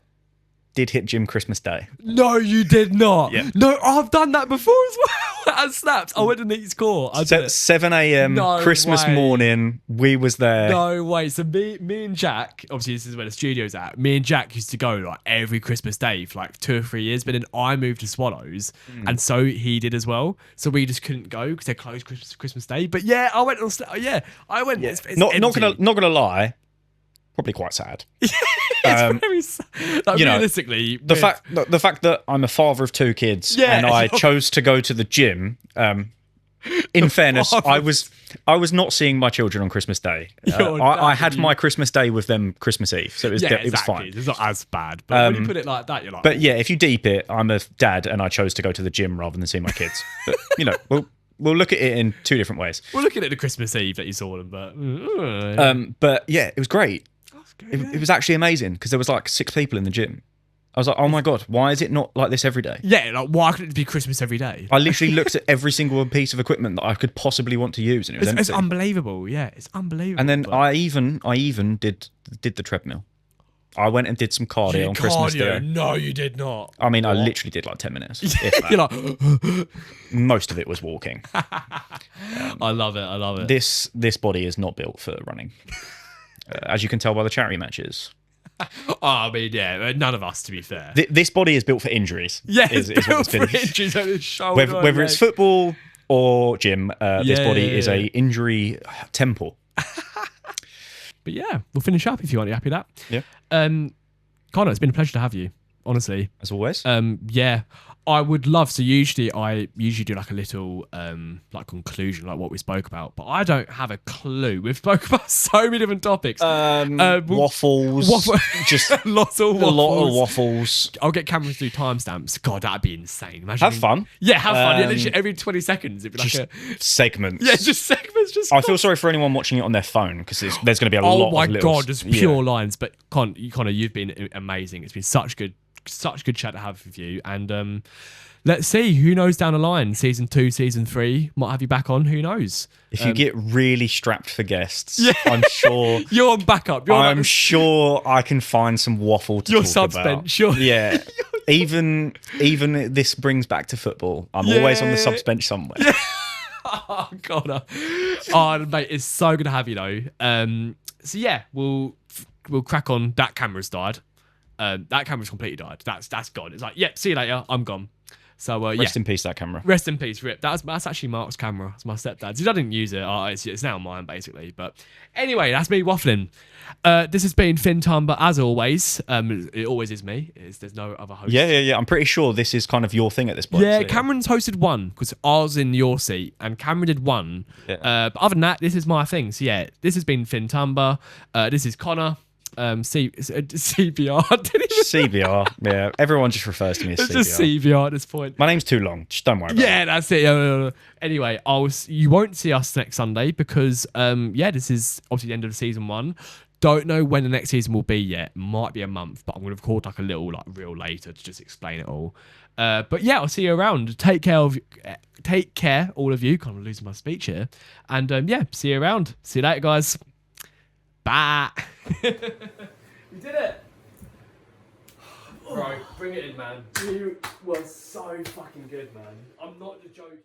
did hit gym Christmas Day. No, you did not. Yeah. No, I've done that before as well. At Snaps, I went to Neat's Core. 7 a.m. No Christmas way. morning, we was there. No way. So me and Jack, obviously this is where the studio's at. Me and Jack used to go like every Christmas Day for like 2 or 3 years. But then I moved to Swallows, and so he did as well. So we just couldn't go because they closed Christmas Day. But yeah, I went on. I went. Yeah. It's not empty. gonna lie, probably quite sad. It's very sad. Like, you know, realistically, the fact that I'm a father of 2 kids Yeah. and I chose to go to the gym. In fairness, I was not seeing my children on Christmas Day. I had my Christmas Day with them Christmas Eve, so it was fine. It's not as bad, but when you put it like that, you're like. But yeah, if you deep it, I'm a dad and I chose to go to the gym rather than see my kids. But you know, we'll look at it in 2 different ways. We're looking at the Christmas Eve that you saw them, but But yeah, it was great. that's good. It was actually amazing because there was like 6 people in the gym. I was like, oh my God, why is it not like this every day? Yeah, like why couldn't it be Christmas every day? I literally looked at every single piece of equipment that I could possibly want to use, and it was It's empty. unbelievable. Yeah, it's unbelievable. And then but- I even did the treadmill. I went and did some cardio on Christmas Day. No, you did not. I mean, I literally did like 10 minutes. If that. You're like, Most of it was walking. I love it. I love it. This body is not built for running, as you can tell by the charity matches. Oh, I mean, yeah, none of us, to be fair. This body is built for injuries. Yeah, is it's what built it's been. for injuries on his shoulder. Whether it's football or gym, this body Yeah. is a injury temple. But yeah, we'll finish up if you want. You happy with that? Yeah. Connor, it's been a pleasure to have you. Honestly. As always. Yeah, I would love to. I usually do like a little like conclusion, like what we spoke about, but I don't have a clue. We've spoke about so many different topics. Waffles. Just a Lots of waffles. lot of waffles. I'll get cameras to do timestamps. God, that'd be insane. Imagine Have fun. Yeah, have fun. Yeah, literally every 20 seconds, it'd be like Just a segments. just segments. Just I feel sorry for anyone watching it on their phone because there's going to be a lot oh of my little... God, just pure lines. But Connor, you've been amazing. It's been such good chat to have with you. And let's see, who knows down the line, season 2, season 3, might have you back on. Who knows? If you get really strapped for guests, I'm sure... You're on backup. I'm sure I can find some waffle to You're talk subspent, about. sure. Yeah. Even this brings back to football. I'm always on the sub bench somewhere. Oh, Connor. Oh, mate, it's so good to have you, though. So, yeah, we'll crack on. That camera's died. That camera's completely died. That's gone. It's like, yep, see you later. I'm gone. So Rest in peace, that camera. Rest in peace, Rip. That's actually Mark's camera. It's my stepdad's. I didn't use it. It's now mine, basically. But anyway, that's me waffling. This has been Finn Tumber, as always. It always is me. There's no other host. Yeah. I'm pretty sure this is kind of your thing at this point. Yeah, so, Cameron's hosted one because I was in your seat and Cameron did one. Yeah. But other than that, this is my thing. So yeah, this has been Finn Tumber. This is Connor. CBR. CBR. Yeah, everyone just refers to me as It's CBR. just CBR at this point. My name's too long. Just don't worry about it. Yeah, that's it. Anyway, you won't see us next Sunday because this is obviously the end of season 1. Don't know when the next season will be yet. Might be a month, but I'm gonna record like a little reel later to just explain it all. But yeah, I'll see you around. Take care, all of you. Kind of losing my speech here. And see you around. See you later, guys. Bye. We did it. Bro, bring it in, man. You were so fucking good, man. I'm not just joking.